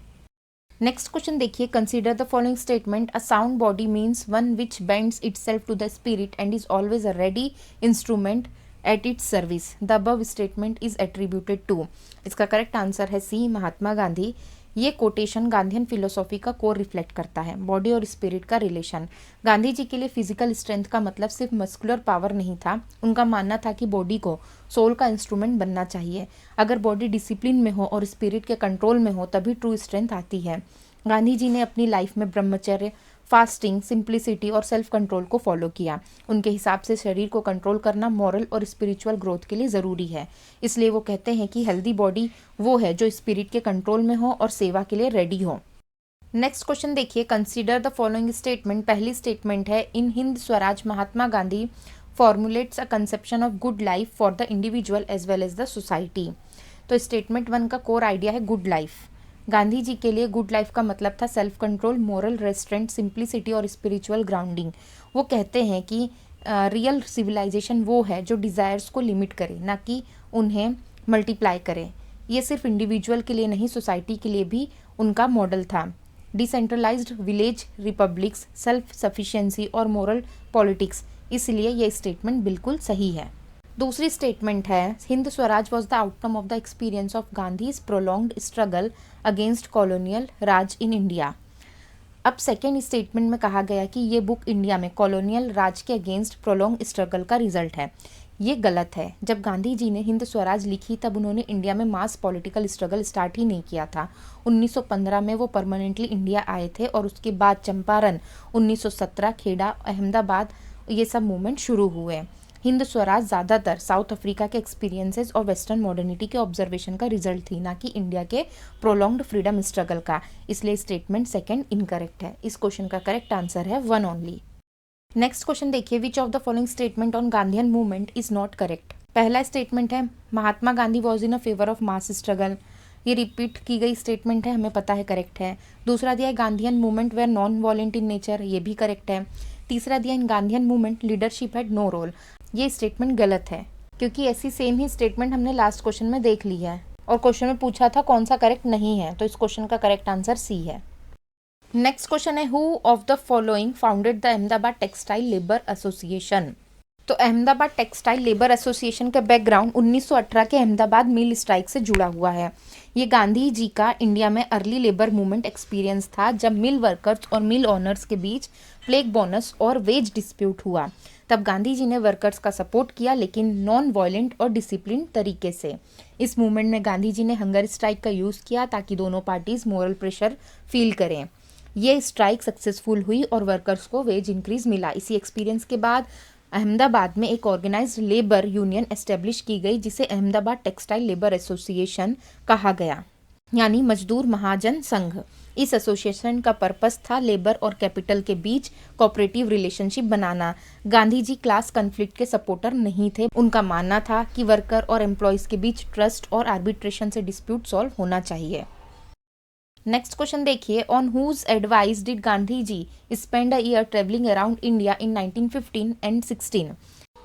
नेक्स्ट क्वेश्चन देखिए, consider the following statement a sound body means one which bends itself to the spirit and is always a ready instrument at its service. The above statement is attributed to. इसका correct answer है C, Mahatma Gandhi. ये quotation Gandhian philosophy का core reflect करता है, body और spirit का relation. Gandhi ji के लिए फिजिकल स्ट्रेंथ का मतलब सिर्फ मस्कुलर पावर नहीं था। उनका मानना था कि बॉडी को सोल का इंस्ट्रूमेंट बनना चाहिए। अगर बॉडी डिसिप्लिन में हो और स्पिरिट के कंट्रोल में हो तभी ट्रू स्ट्रेंथ आती है। गांधी जी ने अपनी लाइफ में ब्रह्मचर्य, फास्टिंग, सिंप्लिसिटी और सेल्फ कंट्रोल को फॉलो किया। उनके हिसाब से शरीर को कंट्रोल करना मॉरल और स्पिरिचुअल ग्रोथ के लिए ज़रूरी है। इसलिए वो कहते हैं कि हेल्दी बॉडी वो है जो स्पिरिट के कंट्रोल में हो और सेवा के लिए रेडी हो। नेक्स्ट क्वेश्चन देखिए, कंसीडर द फॉलोइंग स्टेटमेंट। पहली स्टेटमेंट है in Hind Swaraj Mahatma Gandhi formulates a conception of good life for the individual as well as the society. तो स्टेटमेंट 1 का कोर आइडिया है गुड लाइफ। गांधी जी के लिए गुड लाइफ का मतलब था self control, moral restraint, simplicity और स्पिरिचुअल ग्राउंडिंग। वो कहते हैं कि रियल सिविलाइजेशन वो है जो डिज़ायर्स को लिमिट करे, ना कि उन्हें मल्टीप्लाई करे। ये सिर्फ इंडिविजुअल के लिए नहीं, सोसाइटी के लिए भी उनका मॉडल था। Decentralised village republics, self sufficiency और मोरल पॉलिटिक्स, इसलिए ये स्टेटमेंट बिल्कुल सही है। दूसरी स्टेटमेंट है Hind Swaraj was the outcome of the experience of Gandhi's prolonged struggle against colonial Raj in India. अब सेकेंड स्टेटमेंट में कहा गया कि ये बुक इंडिया में कॉलोनियल राज के अगेंस्ट प्रोलॉन्ग स्ट्रगल का रिजल्ट है। ये गलत है। जब गांधी जी ने हिंद स्वराज लिखी तब उन्होंने इंडिया में मास पॉलिटिकल स्ट्रगल स्टार्ट ही नहीं किया था। 1915 में वो परमानेंटली इंडिया आए थे और उसके बाद चंपारण, 1917 खेड़ा, अहमदाबाद, ये सब मूवमेंट शुरू हुए। हिंद स्वराज ज़्यादातर साउथ अफ्रीका के एक्सपीरियंसेस और वेस्टर्न मॉडर्निटी के ऑब्जर्वेशन का रिजल्ट थी, ना कि इंडिया के प्रोलॉन्ग्ड फ्रीडम स्ट्रगल का। इसलिए स्टेटमेंट सेकंड इनकरेक्ट है। इस क्वेश्चन का करेक्ट आंसर है 1 ओनली। नेक्स्ट क्वेश्चन देखिए, which of the following statement on Gandhian movement is not correct. पहला स्टेटमेंट है Mahatma Gandhi was in a favour of mass struggle. ये रिपीट की गई स्टेटमेंट है, हमें पता है करेक्ट है। दूसरा दिया है Gandhian movement were non violent in nature, ये भी करेक्ट है। तीसरा दिया in Gandhian movement leadership had no role. ये स्टेटमेंट गलत है क्योंकि ऐसी सेम ही स्टेटमेंट हमने लास्ट क्वेश्चन में देख ली है और क्वेश्चन में पूछा था कौन सा करेक्ट नहीं है, तो इस क्वेश्चन का करेक्ट आंसर सी है। नेक्स्ट क्वेश्चन है, who of the following founded the Ahmedabad textile labour association. तो अहमदाबाद टेक्सटाइल लेबर एसोसिएशन का बैकग्राउंड 1918 के अहमदाबाद मिल स्ट्राइक से जुड़ा हुआ है। ये गांधी जी का इंडिया में अर्ली लेबर मूवमेंट एक्सपीरियंस था जब मिल वर्कर्स और मिल ओनर्स के बीच प्लेग बोनस और वेज डिस्प्यूट हुआ। तब गांधी जी ने वर्कर्स का सपोर्ट किया, लेकिन नॉन वायलेंट और डिसिप्लिन तरीके से। इस मूवमेंट में गांधी जी ने हंगर स्ट्राइक का यूज़ किया ताकि दोनों पार्टीज मोरल प्रेशर फील करें। ये स्ट्राइक सक्सेसफुल हुई और वर्कर्स को वेज इंक्रीज मिला। इसी एक्सपीरियंस के बाद अहमदाबाद में एक ऑर्गेनाइज्ड लेबर यूनियन एस्टेब्लिश की गई जिसे अहमदाबाद टेक्सटाइल लेबर एसोसिएशन कहा गया, यानी मजदूर महाजन संघ। इस एसोसिएशन का पर्पस था लेबर और कैपिटल के बीच कोऑपरेटिव रिलेशनशिप बनाना। गांधी जी क्लास कॉन्फ्लिक्ट के सपोर्टर नहीं थे। उनका मानना था कि वर्कर और एम्प्लॉयज के बीच ट्रस्ट और आर्बिट्रेशन से डिस्प्यूट सॉल्व होना चाहिए। नेक्स्ट क्वेश्चन देखिए, on whose advice did Gandhi ji spend a year travelling around India in 1915 and 16।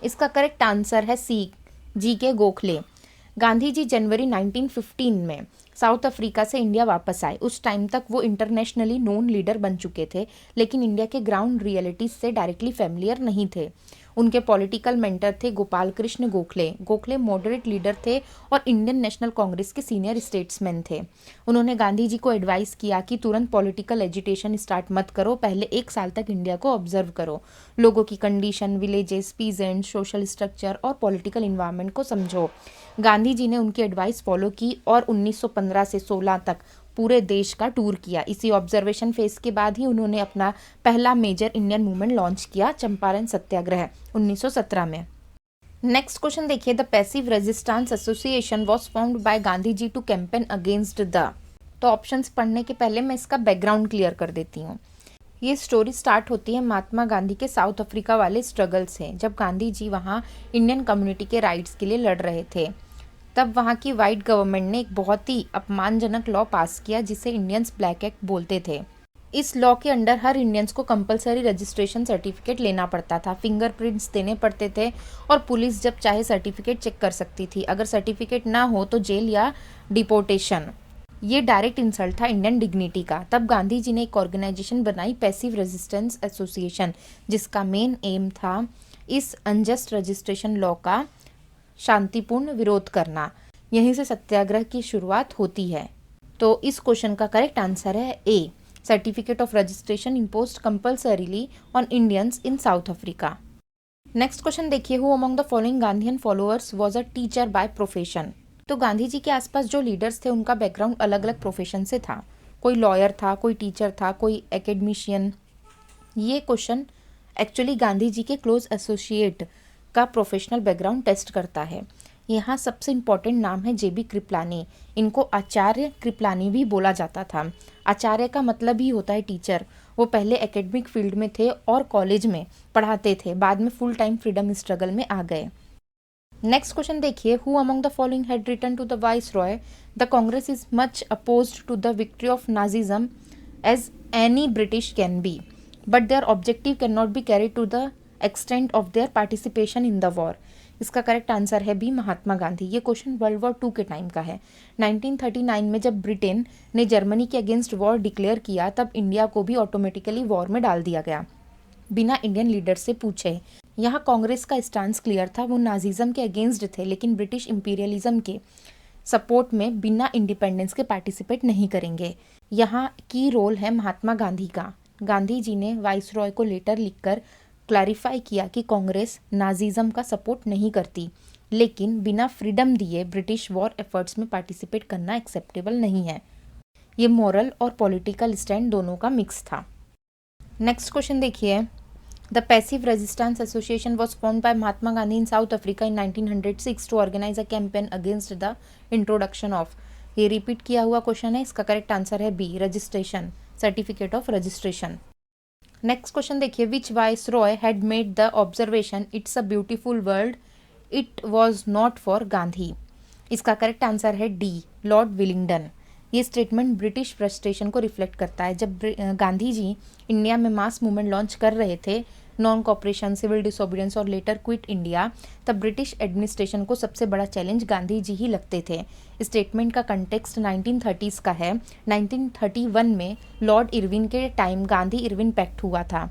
इसका करेक्ट आंसर है सी, जी के गोखले। गांधी जी जनवरी 1915 में साउथ अफ्रीका से इंडिया वापस आए। उस टाइम तक वो इंटरनेशनली नोन लीडर बन चुके थे, लेकिन इंडिया के ग्राउंड रियलिटीज से डायरेक्टली फैमिलियर नहीं थे। उनके पॉलिटिकल मेंटर थे गोपाल कृष्ण गोखले। गोखले मॉडरेट लीडर थे और इंडियन नेशनल कांग्रेस के सीनियर स्टेट्समैन थे। उन्होंने गांधी जी को एडवाइस किया कि तुरंत पॉलिटिकल एजिटेशन स्टार्ट मत करो, पहले 1 साल तक इंडिया को ऑब्जर्व करो, लोगों की condition, villages, peasant, social structure और पॉलिटिकल इन्वायरमेंट को समझो। गांधी जी ने उनकी एडवाइस फॉलो की और 1915 से 16 तक पूरे देश का टूर किया। इसी ऑब्जर्वेशन फेज के बाद ही उन्होंने अपना पहला मेजर इंडियन मूवमेंट लॉन्च किया, चंपारण सत्याग्रह 1917 में। नेक्स्ट क्वेश्चन देखिए, the passive resistance association was formed by Gandhi ji to campaign against the. तो ऑप्शंस पढ़ने के पहले मैं इसका बैकग्राउंड क्लियर कर देती हूँ। ये स्टोरी स्टार्ट होती है महात्मा गांधी के साउथ अफ्रीका वाले स्ट्रगल से, जब गांधी जी वहाँ इंडियन कम्युनिटी के राइट्स के लिए लड़ रहे थे। तब वहाँ की वाइट गवर्नमेंट ने एक बहुत ही अपमानजनक लॉ पास किया जिसे इंडियंस ब्लैक एक्ट बोलते थे। इस लॉ के अंडर हर इंडियंस को कंपलसरी रजिस्ट्रेशन सर्टिफिकेट लेना पड़ता था, फिंगरप्रिंट्स देने पड़ते थे और पुलिस जब चाहे सर्टिफिकेट चेक कर सकती थी। अगर सर्टिफिकेट ना हो तो जेल या डिपोटेशन। ये डायरेक्ट इंसल्ट था इंडियन डिग्निटी का। तब गांधी जी ने एक ऑर्गेनाइजेशन बनाई, पैसिव रेजिस्टेंस एसोसिएशन, जिसका मेन एम था इस अनजस्ट रजिस्ट्रेशन लॉ का शांतिपूर्ण विरोध करना। यहीं से सत्याग्रह की शुरुआत होती है। तो इस क्वेश्चन का करेक्ट आंसर है A, certificate of registration imposed compulsorily on Indians in South Africa. Next question देखिए, who among the following Gandhian followers was a teacher by profession. तो गांधी जी के आसपास जो लीडर्स थे उनका बैकग्राउंड अलग अलग प्रोफेशन से था। कोई लॉयर था, कोई टीचर था, कोई एकेडमिशियन। ये क्वेश्चन एक्चुअली गांधी जी के क्लोज एसोसिएट का प्रोफेशनल बैकग्राउंड टेस्ट करता है। यहाँ सबसे इम्पॉर्टेंट नाम है जेबी कृपलानी। इनको आचार्य कृपलानी भी बोला जाता था। आचार्य का मतलब ही होता है टीचर। वो पहले एकेडमिक फील्ड में थे और कॉलेज में पढ़ाते थे, बाद में फुल टाइम फ्रीडम स्ट्रगल में आ गए। नेक्स्ट क्वेश्चन देखिए, who among the following had written to the viceroy the Congress is much opposed to the victory of Nazism as any British can be, but their objective can not be carried to the extent of their participation in the war. इसका correct answer है B, Mahatma Gandhi. ये question world war 2 के time का है। 1939 में जब Britain ने Germany के अगेंस्ट वॉर डिक्लेयर किया, तब इंडिया को भी ऑटोमेटिकली वॉर में डाल दिया गया बिना इंडियन लीडर से पूछे। यहाँ कांग्रेस का स्टांस क्लियर था, वो नाजिज्म के अगेंस्ट थे, लेकिन ब्रिटिश इंपीरियलिज्म के सपोर्ट में बिना इंडिपेंडेंस के पार्टिसिपेट नहीं करेंगे। यहाँ की रोल है महात्मा गांधी का। गांधी जी ने वाइस रॉय को लेटर लिखकर क्लैरिफाई किया कि कांग्रेस नाजिज्म का सपोर्ट नहीं करती, लेकिन बिना फ्रीडम दिए ब्रिटिश वॉर एफर्ट्स में पार्टिसिपेट करना एक्सेप्टेबल नहीं है। ये मॉरल और पॉलिटिकल स्टैंड दोनों का मिक्स था। नेक्स्ट क्वेश्चन देखिए, the passive resistance association was formed by Mahatma Gandhi in South Africa in 1906 to organize a campaign against the introduction of. ये रिपीट किया हुआ क्वेश्चन है। इसका करेक्ट आंसर है B, registration, certificate of registration. Next question देखिए, which viceroy had made the observation it's a beautiful world it was not for Gandhi. इसका correct answer है D, lord Willingdon. ये statement British frustration को reflect करता है। जब गांधी जी India में mass movement launch कर रहे थे, नॉन कॉपरेशन, सिविल डिसोबीडियंस और लेटर क्विट इंडिया, तब ब्रिटिश एडमिनिस्ट्रेशन को सबसे बड़ा चैलेंज गांधी जी ही लगते थे। स्टेटमेंट का कंटेक्स्ट 1930s का है। 1931 में लॉर्ड इरविन के टाइम गांधी इरविन पैक्ट हुआ था।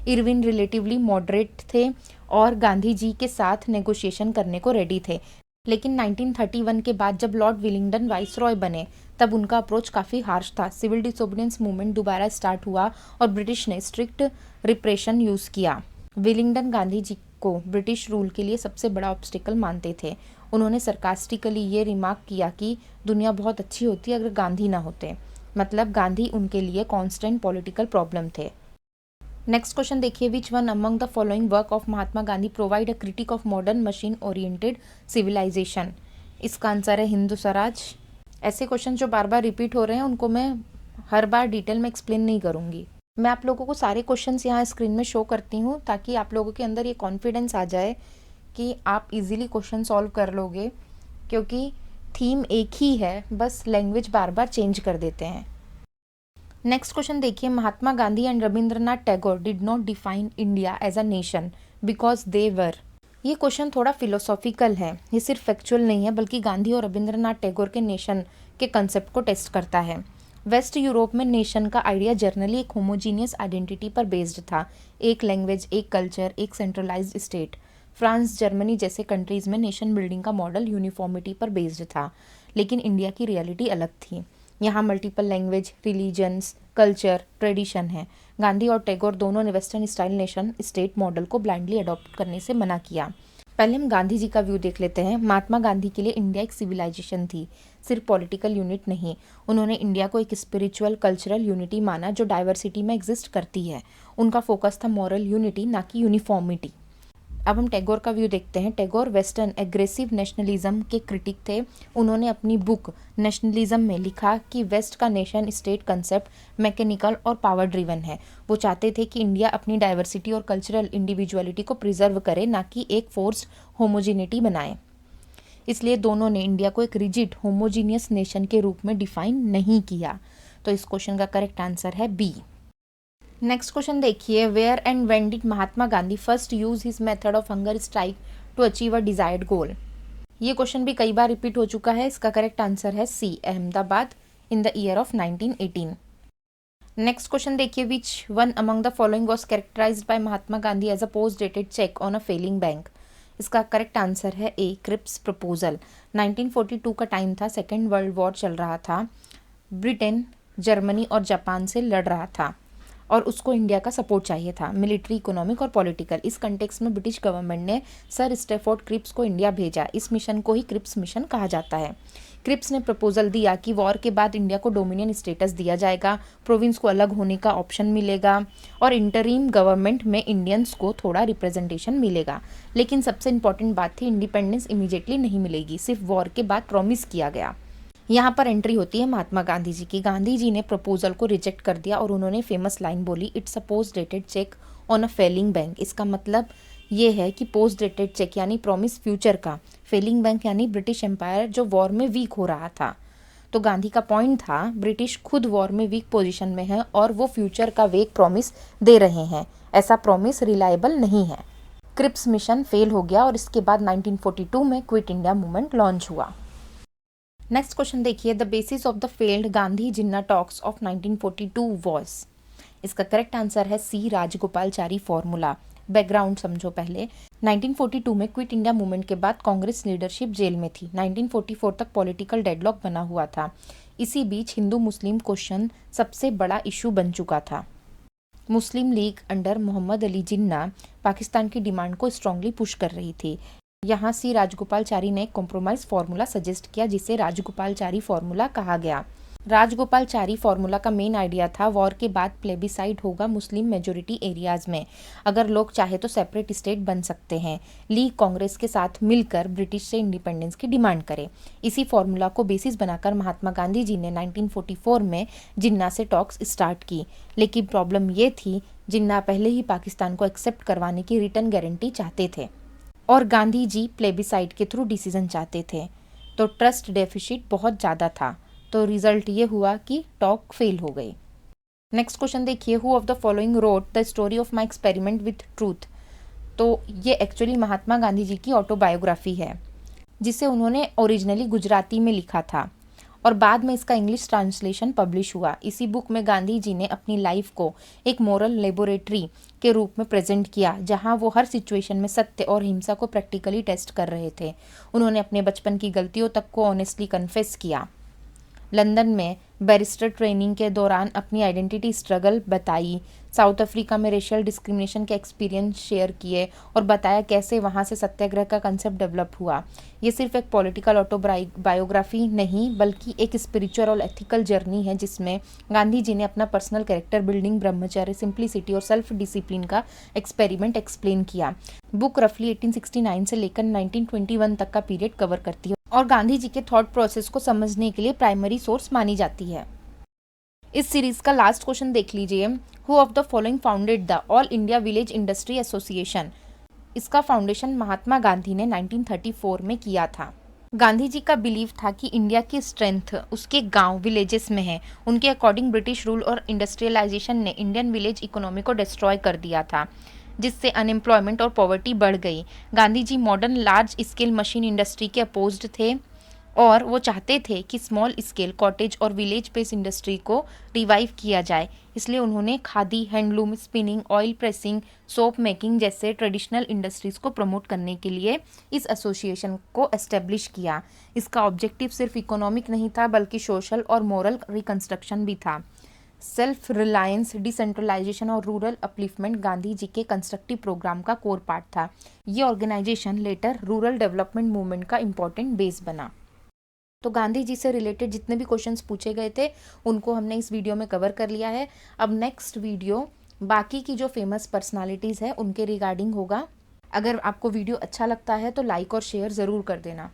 इरविन रिलेटिवली मॉडरेट थे और गांधी जी के साथ नेगोशिएशन करने को रेडी थे, लेकिन 1931 के बाद जब लॉर्ड विलिंगडन वाइसरॉय बने तब उनका अप्रोच काफ़ी हार्श था। सिविल डिसोबीडियंस मूवमेंट दोबारा स्टार्ट हुआ और ब्रिटिश ने स्ट्रिक्ट रिप्रेशन यूज़ किया। विलिंगडन गांधी जी को ब्रिटिश रूल के लिए सबसे बड़ा ऑब्स्टिकल मानते थे। उन्होंने सरकास्टिकली ये रिमार्क किया कि दुनिया बहुत अच्छी होती अगर गांधी ना होते, मतलब गांधी उनके लिए कॉन्स्टेंट पॉलिटिकल प्रॉब्लम थे। नेक्स्ट क्वेश्चन देखिए, which one among the following work of Mahatma Gandhi provide a critique of modern machine oriented civilisation. इसका आंसर है हिंदू स्वराज। ऐसे क्वेश्चन जो बार बार रिपीट हो रहे हैं उनको मैं हर बार डिटेल में एक्सप्लेन नहीं करूँगी। मैं आप लोगों को सारे क्वेश्चंस यहाँ स्क्रीन में शो करती हूँ ताकि आप लोगों के अंदर ये कॉन्फिडेंस आ जाए कि आप इजीली क्वेश्चन सॉल्व कर लोगे, क्योंकि थीम एक ही है, बस लैंग्वेज बार बार चेंज कर देते हैं। नेक्स्ट क्वेश्चन देखिए, Mahatma Gandhi and Rabindranath Tagore did not define India as a nation because they were. ये क्वेश्चन थोड़ा फिलोसॉफिकल है, ये सिर्फ फैक्चुअल नहीं है बल्कि गांधी और रविंद्रनाथ टैगोर के नेशन के कंसेप्ट को टेस्ट करता है। वेस्ट यूरोप में नेशन का आइडिया जर्नली एक होमोजीनियस आइडेंटिटी पर बेस्ड था, एक लैंग्वेज, एक कल्चर, एक सेंट्रलाइज्ड स्टेट। फ्रांस, जर्मनी जैसे कंट्रीज में नेशन बिल्डिंग का मॉडल यूनिफॉर्मिटी पर बेस्ड था, लेकिन इंडिया की रियलिटी अलग थी। यहाँ multiple language, religions, culture, tradition है। गांधी और टैगोर दोनों ने western style nation state model को ब्लाइंडली अडॉप्ट करने से मना किया। पहले हम गांधी जी का व्यू देख लेते हैं। महात्मा गांधी के लिए इंडिया एक सिविलाइजेशन थी, सिर्फ पॉलिटिकल यूनिट नहीं। उन्होंने इंडिया को एक स्पिरिचुअल कल्चरल यूनिटी माना जो डाइवर्सिटी में एग्जिस्ट करती है। उनका फोकस था मॉरल यूनिटी, ना कि यूनिफॉर्मिटी। अब हम टैगोर का व्यू देखते हैं। टैगोर वेस्टर्न एग्रेसिव नेशनलिज्म के क्रिटिक थे। उन्होंने अपनी बुक नेशनलिज्म में लिखा कि वेस्ट का नेशन स्टेट कंसेप्ट मैकेनिकल और पावर ड्रिवन है। वो चाहते थे कि इंडिया अपनी डाइवर्सिटी और कल्चरल इंडिविजुअलिटी को प्रिजर्व करे, ना कि एक फोर्स्ड होमोजिनिटी बनाए। इसलिए दोनों ने इंडिया को एक रिजिड होमोजीनियस नेशन के रूप में डिफाइन नहीं किया। तो इस क्वेश्चन का करेक्ट आंसर है बी। नेक्स्ट क्वेश्चन देखिए, where and when did Mahatma Gandhi first use his method of hunger strike to achieve a desired goal. ये क्वेश्चन भी कई बार रिपीट हो चुका है। इसका करेक्ट आंसर है C, Ahmedabad, in the year of 1918। Next question देखिए, which one among the following was characterized by Mahatma Gandhi as a post dated cheque on a failing bank. इसका करेक्ट आंसर है ए, क्रिप्स प्रपोजल। 1942 का time था, second world war चल रहा था। Britain Germany और Japan से लड़ रहा था और उसको इंडिया का सपोर्ट चाहिए था, मिलिट्री, इकोनॉमिक और पॉलिटिकल। इस कंटेक्स्ट में ब्रिटिश गवर्नमेंट ने सर स्टेफोर्ड क्रिप्स को इंडिया भेजा। इस मिशन को ही क्रिप्स मिशन कहा जाता है। क्रिप्स ने प्रपोजल दिया कि वॉर के बाद इंडिया को डोमिनियन स्टेटस दिया जाएगा, प्रोविंस को अलग होने का ऑप्शन मिलेगा और इंटरिम गवर्नमेंट में इंडियंस को थोड़ा रिप्रेजेंटेशन मिलेगा। लेकिन सबसे इंपॉर्टेंट बात थी, इंडिपेंडेंस इमीडिएटली नहीं मिलेगी, सिर्फ वॉर के बाद प्रॉमिस किया गया। यहाँ पर एंट्री होती है महात्मा गांधी जी की। गांधी जी ने प्रपोजल को रिजेक्ट कर दिया और उन्होंने फेमस लाइन बोली, it's a post dated cheque on a failing bank. इसका मतलब ये है कि पोस्ट डेटेड चेक यानी प्रॉमिस फ्यूचर का, फेलिंग बैंक यानी ब्रिटिश एम्पायर जो वॉर में वीक हो रहा था। तो गांधी का पॉइंट था, ब्रिटिश खुद वॉर में वीक पोजीशन में है और वो फ्यूचर का वेक प्रॉमिस दे रहे हैं, ऐसा प्रॉमिस रिलायबल नहीं है। क्रिप्स मिशन फेल हो गया और इसके बाद 1942 में क्विट इंडिया मूवमेंट लॉन्च हुआ। नेक्स्ट क्वेश्चन देखिए, the basis of the failed Gandhi Jinnah talks of 1942 was. इसका करेक्ट आंसर है सी, राजगोपालचारी फॉर्मूला। बैकग्राउंड समझो पहले। 1942 में क्विट इंडिया मूवमेंट के बाद कांग्रेस लीडरशिप जेल में थी। 1944 तक पॉलिटिकल डेडलॉक बना हुआ था। इसी बीच हिंदू मुस्लिम क्वेश्चन सबसे बड़ा इशू बन चुका था। मुस्लिम लीग अंडर मोहम्मद अली जिन्ना पाकिस्तान की डिमांड को स्ट्रांगली पुश कर रही थी। यहाँ सी राजगोपालचारी ने एक कॉम्प्रोमाइज फार्मूला सजेस्ट किया जिसे राजगोपालचारी फार्मूला कहा गया। राजगोपालचारी फार्मूला का मेन आइडिया था, वॉर के बाद प्लेबिसाइड होगा मुस्लिम मेजोरिटी एरियाज में, अगर लोग चाहे तो सेपरेट स्टेट बन सकते हैं। लीग कांग्रेस के साथ मिलकर ब्रिटिश से इंडिपेंडेंस की डिमांड करे। इसी फार्मूला को बेसिस बनाकर महात्मा गांधी जी ने 1944 में जिन्ना से टॉक्स स्टार्ट की। लेकिन प्रॉब्लम ये थी, जिन्ना पहले ही पाकिस्तान को एक्सेप्ट करवाने की रिटर्न गारंटी चाहते थे और गांधी जी प्लेबिसाइड के थ्रू डिसीजन चाहते थे। तो ट्रस्ट डेफिसिट बहुत ज़्यादा था। तो रिजल्ट ये हुआ कि टॉक फेल हो गई। नेक्स्ट क्वेश्चन देखिए, who of the following wrote the story of my experiment with truth. तो ये एक्चुअली महात्मा गांधी जी की ऑटोबायोग्राफी है, जिसे उन्होंने ओरिजिनली गुजराती में लिखा था और बाद में इसका इंग्लिश ट्रांसलेशन पब्लिश हुआ। इसी बुक में गांधी जी ने अपनी लाइफ को एक मोरल लेबोरेटरी के रूप में प्रेजेंट किया, जहां वो हर सिचुएशन में सत्य और हिंसा को प्रैक्टिकली टेस्ट कर रहे थे। उन्होंने अपने बचपन की गलतियों तक को ऑनेस्टली कन्फेस किया, लंदन में बैरिस्टर ट्रेनिंग के दौरान अपनी आइडेंटिटी स्ट्रगल बताई, साउथ अफ्रीका में रेशियल डिस्क्रिमिनेशन के एक्सपीरियंस शेयर किए और बताया कैसे वहाँ से सत्याग्रह का कंसेप्ट डेवलप हुआ। ये सिर्फ एक पॉलिटिकल ऑटोबायोग्राफी नहीं बल्कि एक स्पिरिचुअल और एथिकल जर्नी है, जिसमें गांधी जी ने अपना पर्सनल कैरेक्टर बिल्डिंग, ब्रह्मचर्य, सिंप्लिसिटी और सेल्फ डिसिप्लिन का एक्सपेरिमेंट एक्सप्लेन किया। बुक रफली 1869 से लेकर 1921 तक का पीरियड कवर करती है और गांधी जी के थॉट प्रोसेस को समझने के लिए प्राइमरी सोर्स मानी जाती है। इस सीरीज का लास्ट क्वेश्चन देख लीजिए, who of the following founded the all India village industry association. इसका फाउंडेशन महात्मा गांधी ने 1934 में किया था। गांधी जी का बिलीव था कि इंडिया की स्ट्रेंथ उसके गांव विलेजेस में है। उनके अकॉर्डिंग ब्रिटिश रूल और इंडस्ट्रियलाइजेशन ने इंडियन विलेज इकोनॉमी को डिस्ट्रॉय कर दिया था, जिससे अनएम्प्लॉयमेंट और पॉवर्टी बढ़ गई। Gandhi ji modern large scale machine industry के अपोज्ड थे और वो चाहते थे कि स्मॉल स्केल कॉटेज और विलेज बेस्ड इंडस्ट्री को रिवाइव किया जाए। इसलिए उन्होंने khadi, handloom, spinning, oil pressing, soap making जैसे ट्रेडिशनल इंडस्ट्रीज़ को प्रमोट करने के लिए इस एसोसिएशन को एस्टेब्लिश किया। इसका ऑब्जेक्टिव सिर्फ इकोनॉमिक नहीं था बल्कि सोशल और मोरल रिकंस्ट्रक्शन भी था। सेल्फ रिलायंस, डिसेंट्रलाइजेशन और रूरल अपलिफ्टमेंट गांधी जी के कंस्ट्रक्टिव प्रोग्राम का कोर पार्ट था। ये organisation later rural development movement का इम्पॉर्टेंट बेस बना। तो गांधी जी से रिलेटेड जितने भी क्वेश्चंस पूछे गए थे उनको हमने इस वीडियो में कवर कर लिया है। अब नेक्स्ट वीडियो बाकी की जो फेमस पर्सनालिटीज़ है उनके रिगार्डिंग होगा। अगर आपको वीडियो अच्छा लगता है तो लाइक और शेयर ज़रूर कर देना।